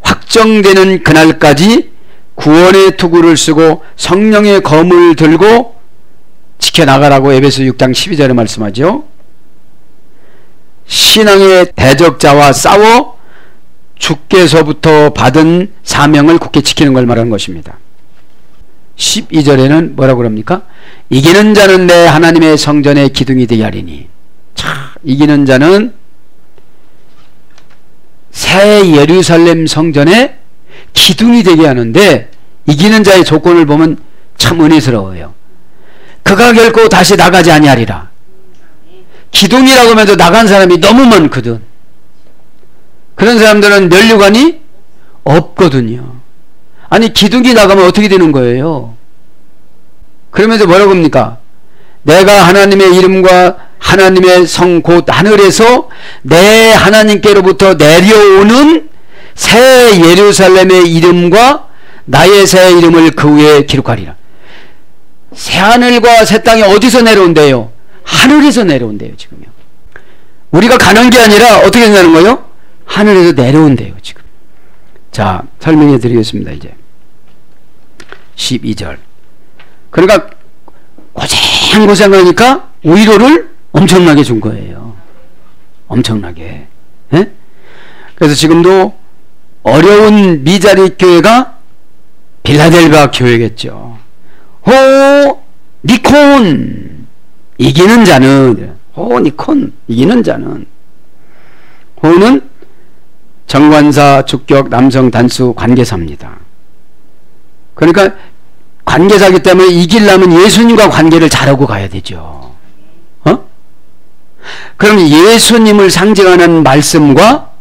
확정되는 그날까지 구원의 투구를 쓰고 성령의 검을 들고 지켜나가라고 에베소 6장 12절에 말씀하죠. 신앙의 대적자와 싸워 주께서부터 받은 사명을 굳게 지키는 걸 말하는 것입니다. 12절에는 뭐라고 그럽니까? 이기는 자는 내 하나님의 성전의 기둥이 되게 하리니. 자, 이기는 자는 새 예루살렘 성전의 기둥이 되게 하는데, 이기는 자의 조건을 보면 참 은혜스러워요. 그가 결코 다시 나가지 아니하리라. 기둥이라고 하면서 나간 사람이 너무 많거든. 그런 사람들은 면류관이 없거든요. 아니, 기둥이 나가면 어떻게 되는 거예요? 그러면서 뭐라고 합니까? 내가 하나님의 이름과 하나님의 성 곧 하늘에서 내 하나님께로부터 내려오는 새 예루살렘의 이름과 나의 새 이름을 그 위에 기록하리라. 새 하늘과 새 땅이 어디서 내려온대요? 하늘에서 내려온대요. 지금요. 우리가 가는 게 아니라 어떻게 된다는 거예요? 하늘에서 내려온대요. 지금. 자, 설명해 드리겠습니다. 이제 12절. 그러니까 고생하니까 위로를 엄청나게 준 거예요. 엄청나게. 에? 그래서 지금도 어려운 미자리 교회가 빌라델비아 교회겠죠. 니콘 이기는 자는, 니콘 이기는 자는, 호는 정관사, 주격, 남성, 단수, 관계사입니다. 그러니까 관계사기 때문에 이기려면 예수님과 관계를 잘하고 가야 되죠. 그럼 예수님을 상징하는 말씀과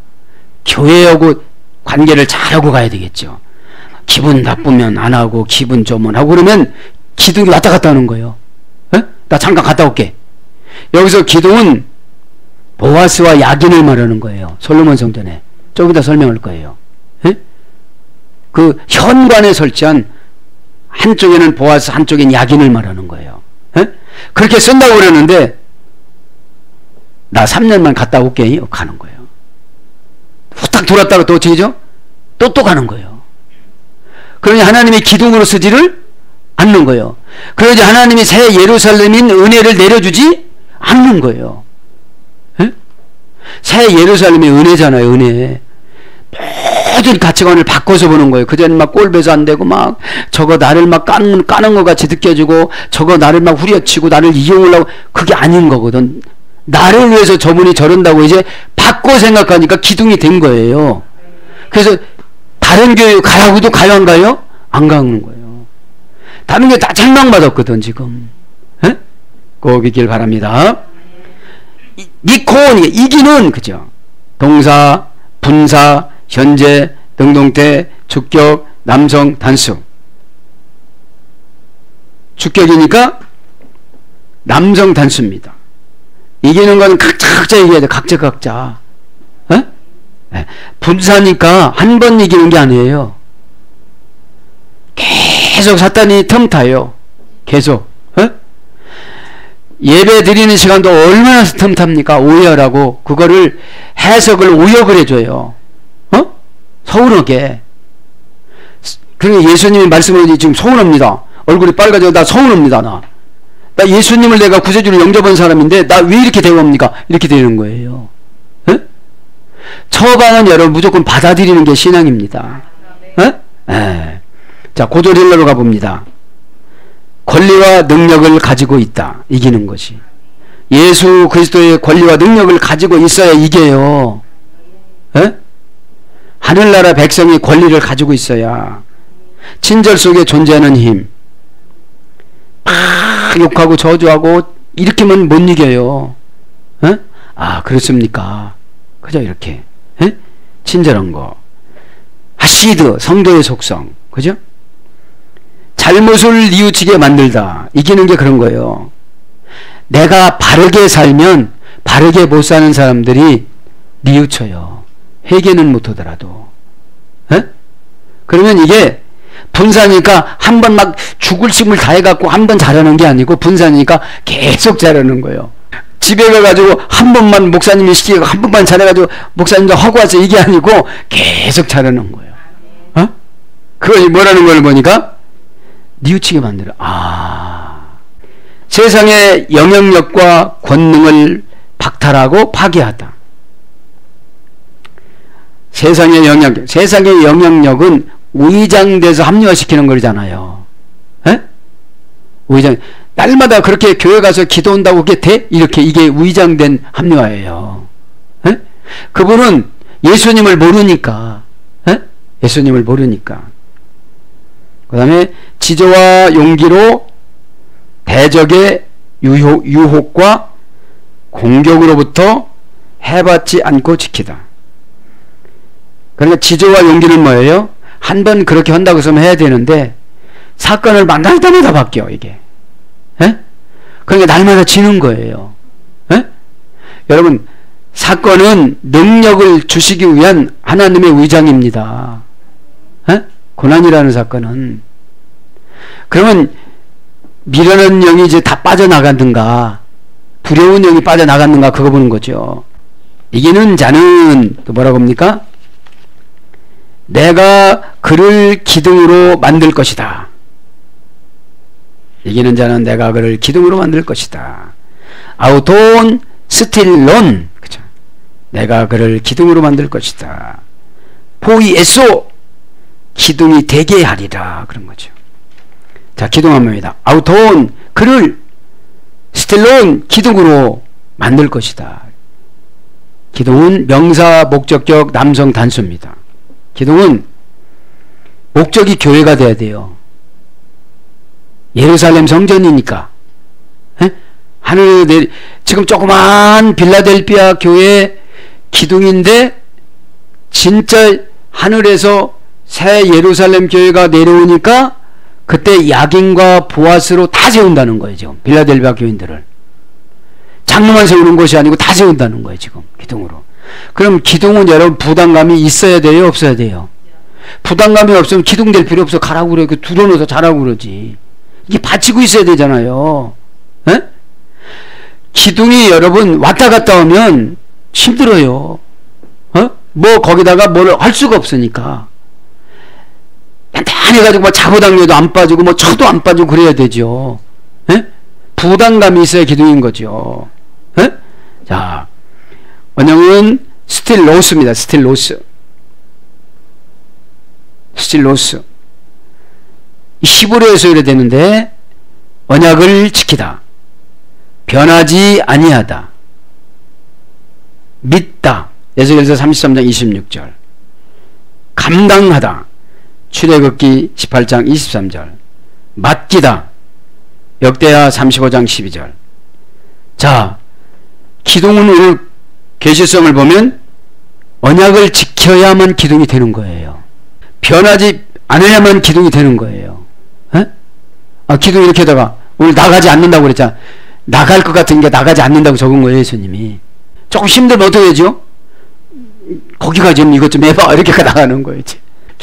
교회하고 관계를 잘하고 가야 되겠죠. 기분 나쁘면 안 하고 기분 좋으면 하고 그러면 기둥이 왔다 갔다 하는 거예요. 나 잠깐 갔다 올게. 여기서 기둥은 보아스와 야긴을 말하는 거예요. 솔로몬 성전에. 좀 이따 설명할 거예요. 그 현관에 설치한, 한쪽에는 보아스, 한쪽엔 야긴을 말하는 거예요. 그렇게 쓴다고 그러는데 나 3년만 갔다 올게. 가는 거예요. 후딱 돌았다가 또 어떻게 죠? 또 가는 거예요. 그러니 하나님의 기둥으로 쓰지를 않는 거예요. 그러니 하나님이 새 예루살렘인 은혜를 내려주지 않는 거예요. 새 예루살렘이 은혜잖아요. 은혜. 모든 가치관을 바꿔서 보는 거예요. 그전엔 막 꼴배서 안 되고 막 저거 나를 막 까는 것 같이 느껴지고 저거 나를 막 후려치고 나를 이용하려고, 그게 아닌 거거든. 나를 위해서 저분이 저런다고 이제 바꿔 생각하니까 기둥이 된 거예요. 그래서 다른 교회 가라고도 가요 안 가요? 안 가는 거예요. 다른 교회 다 책망받았거든 지금. 꼭 있길 바랍니다. 니콘 이기는, 그죠? 동사, 분사, 현재, 능동태, 주격, 남성, 단수. 주격이니까 남성 단수입니다. 이기는 건 각자 얘기해야 돼. 각자. 분사니까 한 번 이기는 게 아니에요. 계속 사탄이 틈타요. 계속. 예배 드리는 시간도 얼마나 틈탑니까? 오해하라고 그거를 해석을 오역을 해줘요. 서운하게. 그러니까 예수님이 말씀하니 지금 서운합니다. 얼굴이 빨개져. 나 서운합니다. 나 예수님을 내가 구세주를 영접한 사람인데 나 왜 이렇게 대우합니까? 이렇게 되는 거예요. 처방은 여러분 무조건 받아들이는 게 신앙입니다. 자, 고조릴러로 가봅니다. 권리와 능력을 가지고 있다. 이기는 것이. 예수 그리스도의 권리와 능력을 가지고 있어야 이겨요. 하늘나라 백성의 권리를 가지고 있어야. 친절 속에 존재하는 힘. 막 욕하고 저주하고 이렇게만 못 이겨요. 아, 그렇습니까? 그죠? 이렇게. 친절한 거. 하시드, 성도의 속성. 그죠? 잘못을 뉘우치게 만들다. 이기는 게 그런 거예요. 내가 바르게 살면 바르게 못 사는 사람들이 뉘우쳐요. 회개는 못하더라도. 그러면 이게 분사니까 한 번 막 죽을 힘을 다해갖고 한 번 잘하는 게 아니고 분사니까 계속 잘하는 거예요. 집에 가가지고 한 번만 목사님이 시키고 한 번만 잘해가지고 목사님도 하고 와서 이게 아니고 계속 잘하는 거예요. 그걸 뭐라는 걸 보니까 뉘우치게 만들어. 세상의 영향력과 권능을 박탈하고 파괴하다. 세상의 영향력은 위장돼서 합리화시키는 거잖아요. 위장. 날마다 그렇게 교회 가서 기도한다고 그게 돼? 이게 위장된 합리화예요. 그분은 예수님을 모르니까. 예수님을 모르니까. 그 다음에 지조와 용기로 대적의 유혹과 공격으로부터 해받지 않고 지키다. 그러니까 지조와 용기는 뭐예요? 한 번 그렇게 한다고 해서 해야 되는데 사건을 만날 때마다 바뀌어 이게. 그러니까 날마다 지는 거예요. 여러분, 사건은 능력을 주시기 위한 하나님의 위장입니다. 고난이라는 사건은. 그러면 미련한 영이 이제 다 빠져나갔는가, 두려운 영이 빠져나갔는가, 그거 보는 거죠. 이기는 자는 또 뭐라고 합니까? 내가 그를 기둥으로 만들 것이다. 이기는 자는 내가 그를 기둥으로 만들 것이다. 아우톤 스틸론. 그죠? 내가 그를 기둥으로 만들 것이다. 포이에소. 기둥이 되게 하리라. 그런 거죠. 자, 기둥합니다. 아우톤. 그를 스틸론. 기둥으로 만들 것이다. 기둥은 명사 목적격 남성 단수입니다. 기둥은 목적이 교회가 돼야 돼요. 예루살렘 성전이니까. 하늘에 지금 조그만 빌라델피아 교회 기둥인데 진짜 하늘에서 새 예루살렘 교회가 내려오니까 그때 야긴과 보아스로 다 세운다는 거예요. 지금 빌라델피아 교인들을 장로만 세우는 것이 아니고 다 세운다는 거예요. 지금 기둥으로. 그럼 기둥은 여러분 부담감이 있어야 돼요? 없어야 돼요? 부담감이 없으면 기둥 될 필요 없어. 가라고 그래. 둘러놓아서 자라고 그러지. 이게 받치고 있어야 되잖아요. 기둥이 여러분 왔다 갔다 오면 힘들어요. 뭐 거기다가 뭘 할 수가 없으니까. 단단해가지고 뭐 잡아당겨도 안 빠지고 뭐 쳐도 안 빠지고 그래야 되죠. 부담감이 있어야 기둥인 거죠. 자, 원형은 스틸로스입니다. 스틸로스. 히브리어에서 이래 되는데 언약을 지키다, 변하지 아니하다, 믿다. 에스겔서 33장 26절. 감당하다. 출애굽기 18장 23절. 맡기다. 역대하 35장 12절. 자, 기둥은 오늘 계시성을 보면 언약을 지켜야만 기둥이 되는 거예요. 변하지 않아야만 기둥이 되는 거예요. 기둥 이렇게 하다가 오늘 나가지 않는다고 그랬잖아. 나갈 것 같은 게 나가지 않는다고 적은 거예요. 예수님이. 조금 힘들면 어떻게 되죠? 거기가 좀 이것 좀 해봐. 이렇게 나가는 거예요.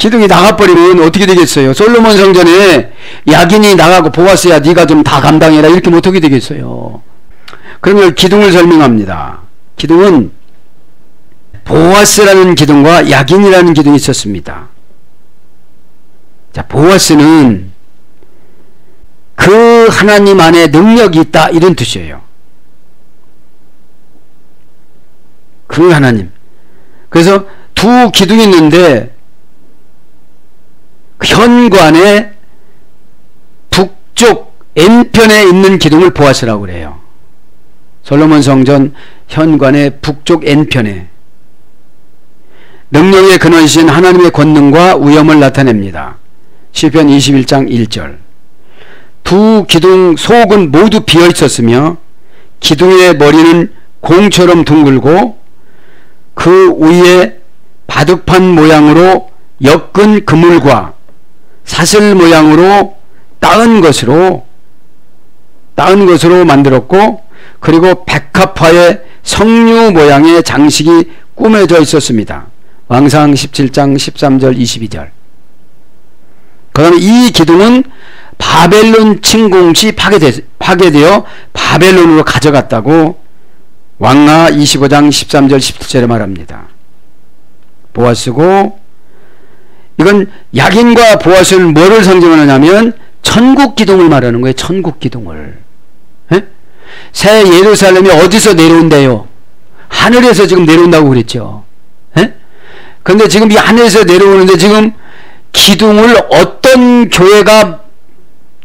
기둥이 나가버리면 어떻게 되겠어요? 솔로몬 성전에 야긴이 나가고 보아스야 네가 좀 다 감당해라 이렇게 어떻게 되겠어요? 그러면 기둥을 설명합니다. 기둥은 보아스라는 기둥과 야긴이라는 기둥이 있었습니다. 자, 보아스는 그 하나님 안에 능력이 있다 이런 뜻이에요. 그 하나님. 그래서 두 기둥이 있는데 현관의 북쪽 N편에 있는 기둥을 보아스라고 그래요. 솔로몬 성전 현관의 북쪽 N편에 능력의 근원이신 하나님의 권능과 위엄을 나타냅니다. 시편 21장 1절. 두 기둥 속은 모두 비어 있었으며 기둥의 머리는 공처럼 둥글고 그 위에 바둑판 모양으로 엮은 그물과 사슬 모양으로 따은 것으로 만들었고 그리고 백합화의 성류 모양의 장식이 꾸며져 있었습니다. 왕상 17장 13절 22절. 그 다음에 이 기둥은 바벨론 침공 시 파괴되어 바벨론으로 가져갔다고 왕하 25장 13절 17절에 말합니다. 보아스고 이건 야긴과 보아스는 뭐를 상징하느냐면 천국 기둥을 말하는 거예요. 천국 기둥을. 에? 새 예루살렘이 어디서 내려온대요? 하늘에서 지금 내려온다고 그랬죠. 그런데 지금 이 하늘에서 내려오는데 지금 기둥을 어떤 교회가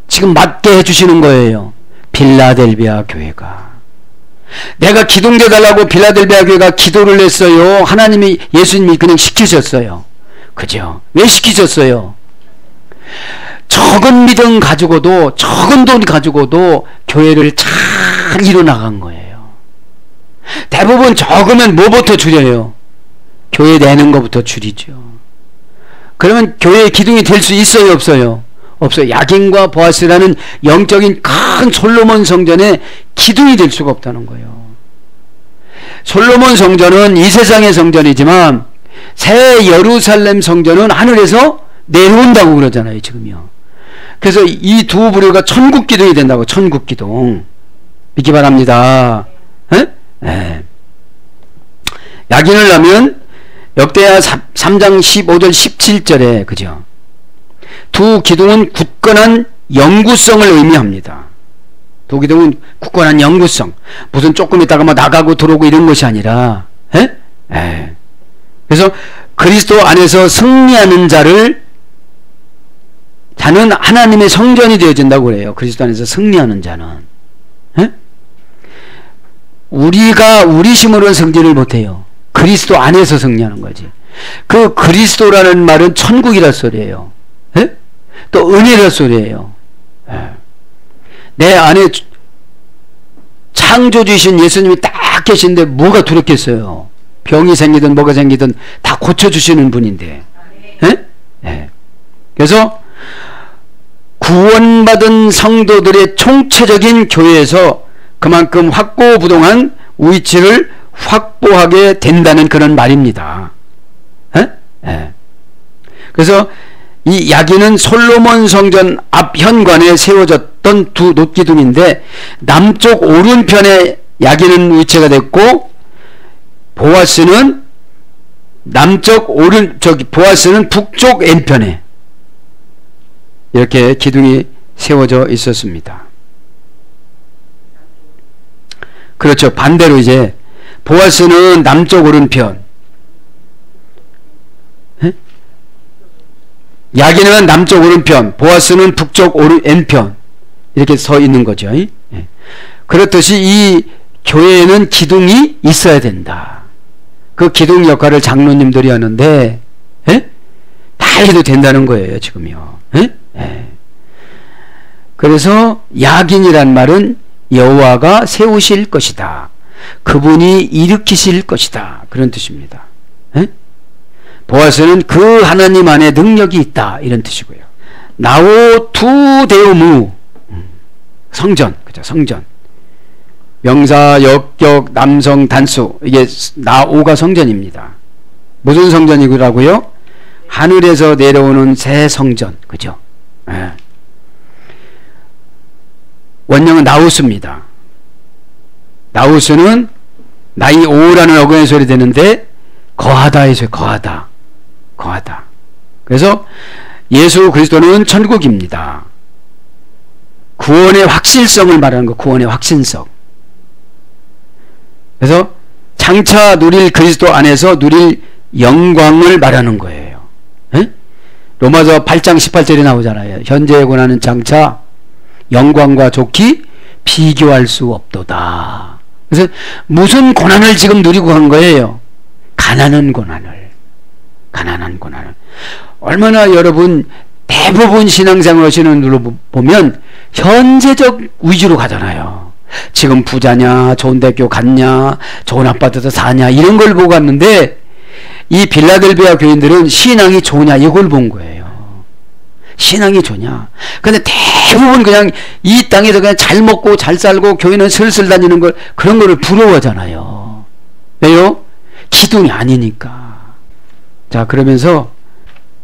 지금 맡게 해주시는 거예요? 빌라델비아 교회가. 내가 기둥 대달라고 빌라델비아 교회가 기도를 했어요? 하나님이 예수님이 그냥 시키셨어요? 그죠? 왜 시키셨어요? 적은 믿음 가지고도 적은 돈 가지고도 교회를 잘 이뤄나간 거예요. 대부분 적으면 뭐부터 줄여요? 교회 내는 것부터 줄이죠. 그러면 교회의 기둥이 될 수 있어요? 없어요? 없어요. 야긴과 보아스라는 영적인 큰 솔로몬 성전의 기둥이 될 수가 없다는 거예요. 솔로몬 성전은 이 세상의 성전이지만 새 예루살렘 성전은 하늘에서 내려온다고 그러잖아요. 지금요. 그래서 이 두 부류가 천국 기둥이 된다고. 천국 기둥 믿기 바랍니다. 네. 야긴을 하면 역대하 3장 15절 17절에 그죠? 두 기둥은 굳건한 영구성을 의미합니다. 두 기둥은 굳건한 영구성. 무슨 조금 있다가 막 나가고 들어오고 이런 것이 아니라 그래서 그리스도 안에서 승리하는 자는 하나님의 성전이 되어진다고 그래요. 그리스도 안에서 승리하는 자는. 우리가 우리 힘으로는 승리를 못해요. 그리스도 안에서 승리하는 거지. 그 그리스도라는 말은 천국이라 소리예요. 또 은혜라 소리예요. 내 안에 창조주이신 예수님이 딱 계신데 뭐가 두렵겠어요. 병이 생기든 뭐가 생기든 다 고쳐주시는 분인데. 그래서 구원받은 성도들의 총체적인 교회에서 그만큼 확고부동한 위치를 확보하게 된다는 그런 말입니다. 그래서 이 야긴은 솔로몬 성전 앞 현관에 세워졌던 두 놋기둥인데 남쪽 오른편에 야긴은 위치가 됐고 보아스는 보아스는 북쪽 N편에 이렇게 기둥이 세워져 있었습니다. 그렇죠. 반대로 이제 보아스는 남쪽 오른편, 야긴은 남쪽 오른편, 보아스는 북쪽 N편 이렇게 서 있는 거죠. 그렇듯이 이 교회에는 기둥이 있어야 된다. 그 기둥 역할을 장로님들이 하는데 다 해도 된다는 거예요. 지금요. 그래서 야긴이란 말은 여호와가 세우실 것이다. 그분이 일으키실 것이다. 그런 뜻입니다. 보아스는 그 하나님 안에 능력이 있다. 이런 뜻이고요. 나오 투 데우무 성전. 그죠? 성전. 명사, 역격, 남성, 단수. 이게 나오가 성전입니다. 무슨 성전이라고요? 하늘에서 내려오는 새 성전, 그죠? 예. 원형은 나우스입니다. 나우스는 나이 오라는 어근의 소리 되는데 거하다에서 거하다. 그래서 예수 그리스도는 천국입니다. 구원의 확실성을 말하는 거, 구원의 확신성. 그래서 장차 누릴 그리스도 안에서 누릴 영광을 말하는 거예요. 에? 로마서 8장 18절에 나오잖아요. 현재의 고난은 장차 영광과 좋기 비교할 수 없도다. 그래서 무슨 고난을 지금 누리고 간 거예요? 가난한 고난을. 얼마나 여러분 대부분 신앙생활 하시는 분을 보면 현재적 위주로 가잖아요. 지금 부자냐, 좋은 대학교 갔냐, 좋은 아파트에서 사냐, 이런 걸 보고 갔는데, 이 빌라델비아 교인들은 신앙이 좋냐, 이걸 본 거예요. 신앙이 좋냐. 근데 대부분 그냥 이 땅에서 그냥 잘 먹고 잘 살고 교회는 슬슬 다니는 걸, 그런 거를 부러워하잖아요. 왜요? 기둥이 아니니까. 자, 그러면서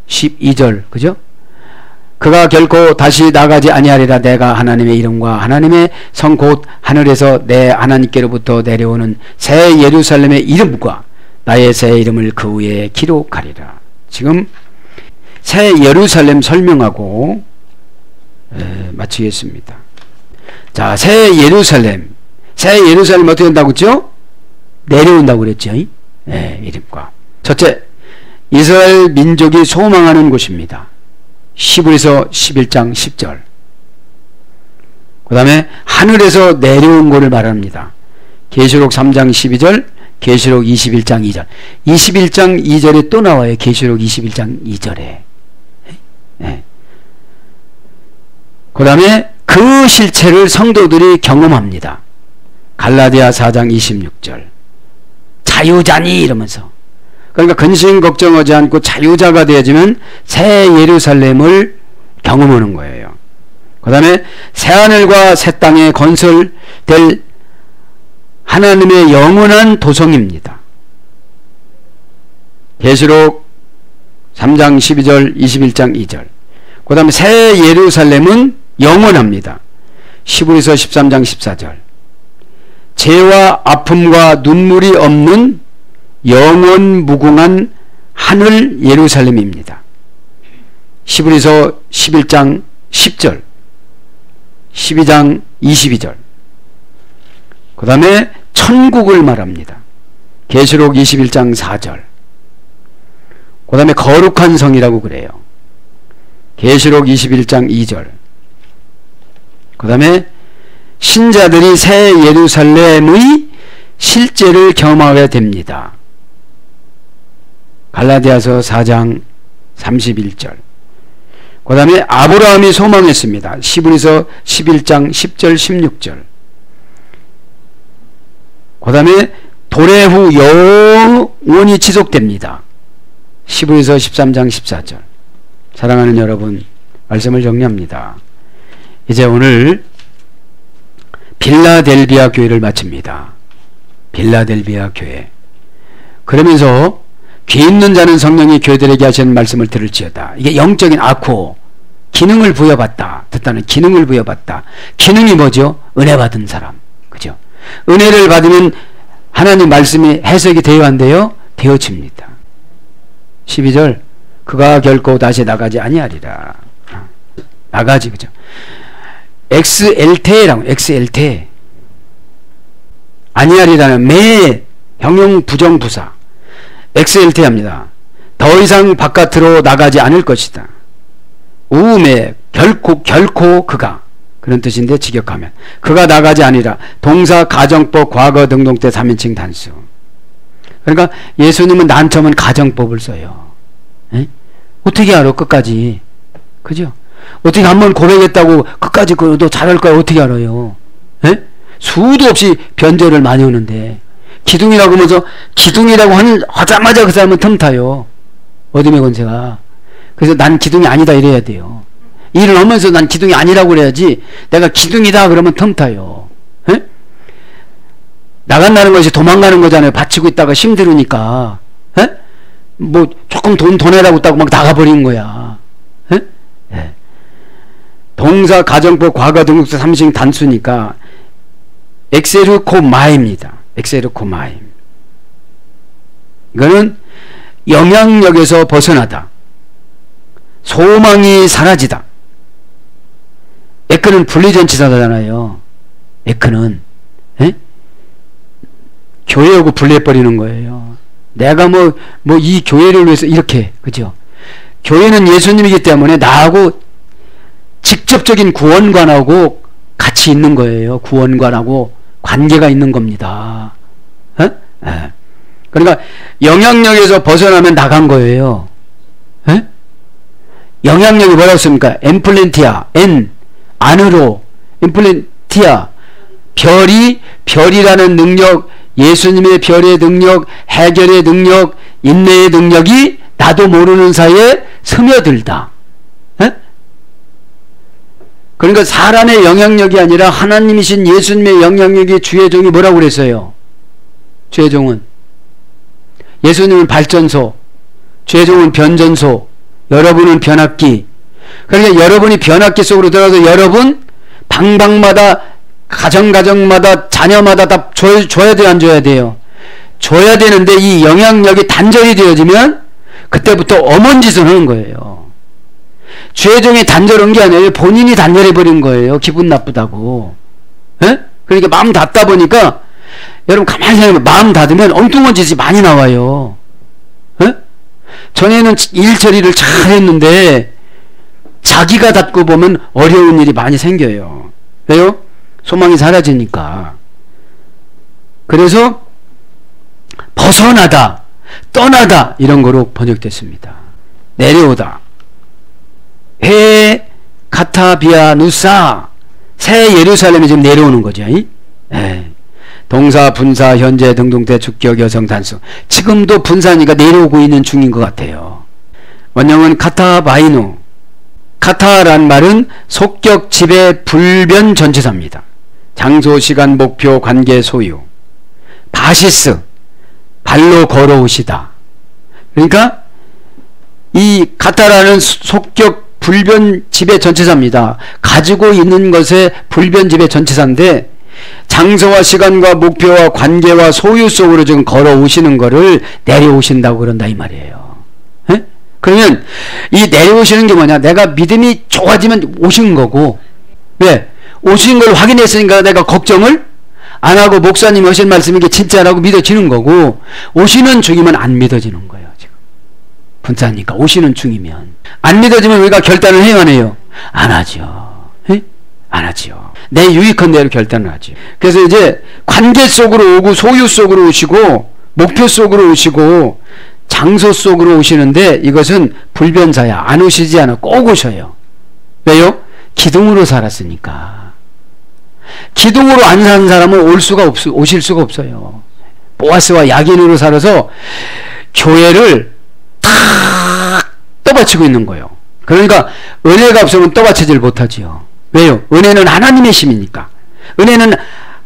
12절, 그죠? 그가 결코 다시 나가지 아니하리라. 내가 하나님의 이름과 하나님의 성 곧 하늘에서 내 하나님께로부터 내려오는 새 예루살렘의 이름과 나의 새 이름을 그 위에 기록하리라. 지금 새 예루살렘 설명하고 마치겠습니다. 자, 새 예루살렘 어떻게 된다고 했죠? 내려온다고 그랬죠. 이름과 첫째, 이스라엘 민족이 소망하는 곳입니다. 10에서 11장 10절. 그 다음에 하늘에서 내려온 것을 말합니다. 계시록 3장 12절, 계시록 21장 2절. 21장 2절에 또 나와요. 계시록 21장 2절에. 그 다음에 그 실체를 성도들이 경험합니다. 갈라디아 4장 26절. 자유자니 이러면서. 그러니까 근심 걱정하지 않고 자유자가 되어지면 새 예루살렘을 경험하는 거예요. 그 다음에 새하늘과 새 땅에 건설될 하나님의 영원한 도성입니다. 계시록 3장 12절 21장 2절. 그 다음에 새 예루살렘은 영원합니다. 10에서 13장 14절. 죄와 아픔과 눈물이 없는 영원 무궁한 하늘 예루살렘입니다. 10에서 11장 10절 12장 22절. 그 다음에 천국을 말합니다. 계시록 21장 4절. 그 다음에 거룩한 성이라고 그래요. 계시록 21장 2절. 그 다음에 신자들이 새 예루살렘의 실제를 경험하게 됩니다. 갈라디아서 4장 31절. 그 다음에 아브라함이 소망했습니다. 10에서 11장 10절 16절. 그 다음에 도래 후 영원히 지속됩니다. 10에서 13장 14절. 사랑하는 여러분, 말씀을 정리합니다. 이제 오늘 빌라델비아 교회를 마칩니다. 빌라델비아 교회. 그러면서 귀 있는 자는 성령이 교회들에게 하시는 말씀을 들을지어다. 이게 영적인 아코, 기능을 부여받다. 듣다는 기능을 부여받다. 기능이 뭐죠? 은혜 받은 사람. 그죠? 은혜를 받으면 하나님 말씀이 해석이 되어야 한대요. 되어집니다. 12절. 그가 결코 다시 나가지 아니하리라. 나가지, 그죠? 엑스엘테라고, 엑스엘테. 아니하리라는 매 형용 부정부사. 엑스엘테 합니다. 더 이상 바깥으로 나가지 않을 것이다. 우음에 결코 그가. 그런 뜻인데 직역하면. 그가 나가지 아니라 동사, 가정법, 과거, 등동태 3인칭 단수. 그러니까 예수님은 난처하면 가정법을 써요. 에? 어떻게 알아 끝까지. 그죠? 어떻게 한번 고백했다고 끝까지 너 잘할 거야 어떻게 알아요? 에? 수도 없이 변절을 많이 하는데 기둥이라고 하면서 기둥이라고 하자마자 그 사람은 틈타요. 어둠의 권세가. 그래서 난 기둥이 아니다 이래야 돼요. 일을 하면서 난 기둥이 아니라고 그래야지 내가 기둥이다 그러면 틈타요. 에? 나간다는 것이 도망가는 거잖아요. 받치고 있다가 힘들으니까. 에? 뭐 조금 돈 더 내라고 따고 막 나가버린 거야. 에? 예. 동사, 가정법, 과거, 등록사, 삼식 단수니까 엑세르코마입니다. 엑세르코마임. 이거는 영향력에서 벗어나다. 소망이 사라지다. 에크는 분리전치사잖아요. 에크는 교회하고 분리해버리는 거예요. 내가 이 교회를 위해서 이렇게, 그죠? 교회는 예수님이기 때문에 나하고 직접적인 구원관하고 같이 있는 거예요. 구원관하고 관계가 있는 겁니다. 그러니까 영향력에서 벗어나면 나간 거예요. 영향력이 뭐라고 씁니까? 엠플렌티아, 안으로, 엠플렌티아, 별이라는 능력, 예수님의 별의 능력, 해결의 능력, 인내의 능력이 나도 모르는 사이에 스며들다. 그러니까 사람의 영향력이 아니라 하나님이신 예수님의 영향력이 주의 종이 뭐라고 그랬어요? 주의 종은 예수님은 발전소, 주의 종은 변전소, 여러분은 변압기. 그러니까 여러분이 변압기 속으로 들어가서 여러분 방방마다 가정마다 자녀마다 다 줘야 돼요, 안 줘야 돼요? 줘야 되는데 이 영향력이 단절이 되어지면 그때부터 어머니 짓을 하는 거예요. 죄종이 단절한 게 아니에요. 본인이 단절해버린 거예요. 기분 나쁘다고. 그러니까 마음 닫다 보니까 여러분 가만히 생각해보면 마음 닫으면 엉뚱한 짓이 많이 나와요. 전에는 일 처리를 잘 했는데 자기가 닫고 보면 어려운 일이 많이 생겨요. 왜요? 소망이 사라지니까. 그래서 벗어나다, 떠나다 이런 거로 번역됐습니다. 내려오다. 해 카타비아누사, 새 예루살렘이 지금 내려오는 거죠. 동사, 분사, 현재, 등등태, 주격, 여성, 단수. 지금도 분사니까 내려오고 있는 중인 것 같아요. 원형은 카타바이누. 카타란 말은 속격, 지배, 불변 전치사입니다. 장소, 시간, 목표, 관계, 소유. 바시스, 발로 걸어오시다. 그러니까 이 카타라는 속격, 불변, 지배 전치사입니다. 가지고 있는 것의 불변, 지배 전치사인데 장소와 시간과 목표와 관계와 소유 속으로 지금 걸어오시는 거를 내려오신다고 그런다 이 말이에요. 그러면 이 내려오시는 게 뭐냐? 내가 믿음이 좋아지면 오신 거고, 왜? 오신 걸 확인했으니까 내가 걱정을 안 하고 목사님이 하신 말씀이 게 진짜라고 믿어지는 거고, 오시는 중이면 안 믿어지는 거예요. 지금 분짜니까 오시는 중이면 안 믿어지면 우리가 결단을 해요, 안 해요? 안 하죠. 안 하죠. 내 유익한 대로 결단을 하죠. 그래서 이제 관계 속으로 오고 소유 속으로 오시고 목표 속으로 오시고 장소 속으로 오시는데 이것은 불변사야. 안 오시지 않아. 꼭 오셔요. 왜요? 기둥으로 살았으니까. 기둥으로 안 사는 사람은 오실 수가 없어요. 보아스와 야긴으로 살아서 교회를 탁 떠받치고 있는 거예요. 그러니까 은혜가 없으면 떠받치질 못하지요. 왜요? 은혜는 하나님의 힘이니까. 은혜는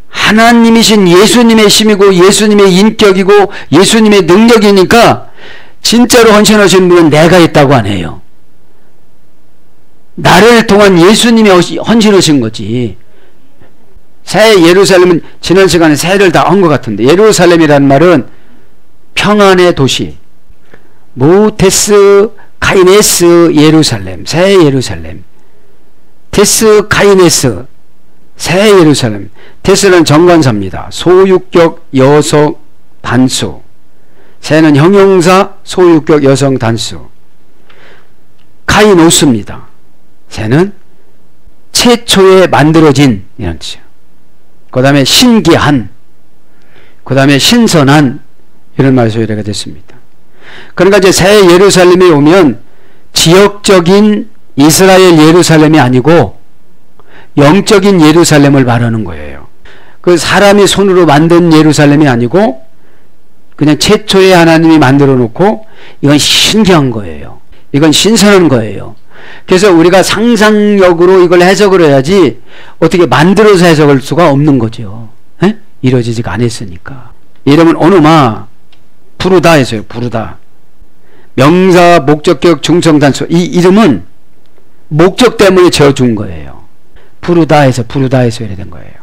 하나님이신 예수님의 힘이고 예수님의 인격이고 예수님의 능력이니까 진짜로 헌신하신 분은 내가 있다고 안 해요. 나를 통한 예수님이 헌신하신 거지. 새 예루살렘은 지난 시간에 새를 다 한 것 같은데, 예루살렘이라는 말은 평안의 도시, 무테스 카이네스 예루살렘, 새 예루살렘, 테스 카이네스, 새 예루살렘. 테스는 정관사입니다. 소유격 여성 단수. 새는 형용사 소유격 여성 단수. 카이노스입니다. 새는 최초에 만들어진 이런 뜻이에요. 그 다음에 신기한, 그 다음에 신선한 이런 말소리가 됐습니다. 그러니까 이제 새 예루살렘에 오면 지역적인 이스라엘 예루살렘이 아니고 영적인 예루살렘을 말하는 거예요. 그 사람이 손으로 만든 예루살렘이 아니고 그냥 최초에 하나님이 만들어 놓고 이건 신기한 거예요. 이건 신선한 거예요. 그래서 우리가 상상력으로 이걸 해석을 해야지 어떻게 만들어서 해석할 수가 없는 거죠. 에? 이루어지지가 않았으니까. 이러면 오누마 부르다 했어요. 부르다. 명사 목적격 중성단수, 이 이름은 목적 때문에 지어준 거예요. 부르다 해서 이래 된 거예요.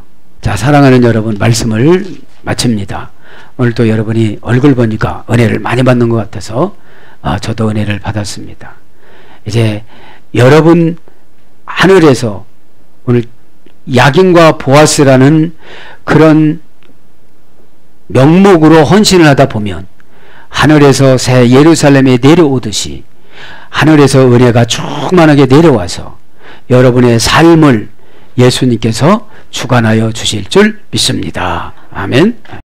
자, 사랑하는 여러분, 말씀을 마칩니다. 오늘 또 여러분이 얼굴 보니까 은혜를 많이 받는 것 같아서 저도 은혜를 받았습니다. 이제 여러분 하늘에서 오늘 야긴과 보아스라는 그런 명목으로 헌신을 하다 보면 하늘에서 새 예루살렘에 내려오듯이 하늘에서 은혜가 충만하게 내려와서 여러분의 삶을 예수님께서 주관하여 주실 줄 믿습니다. 아멘.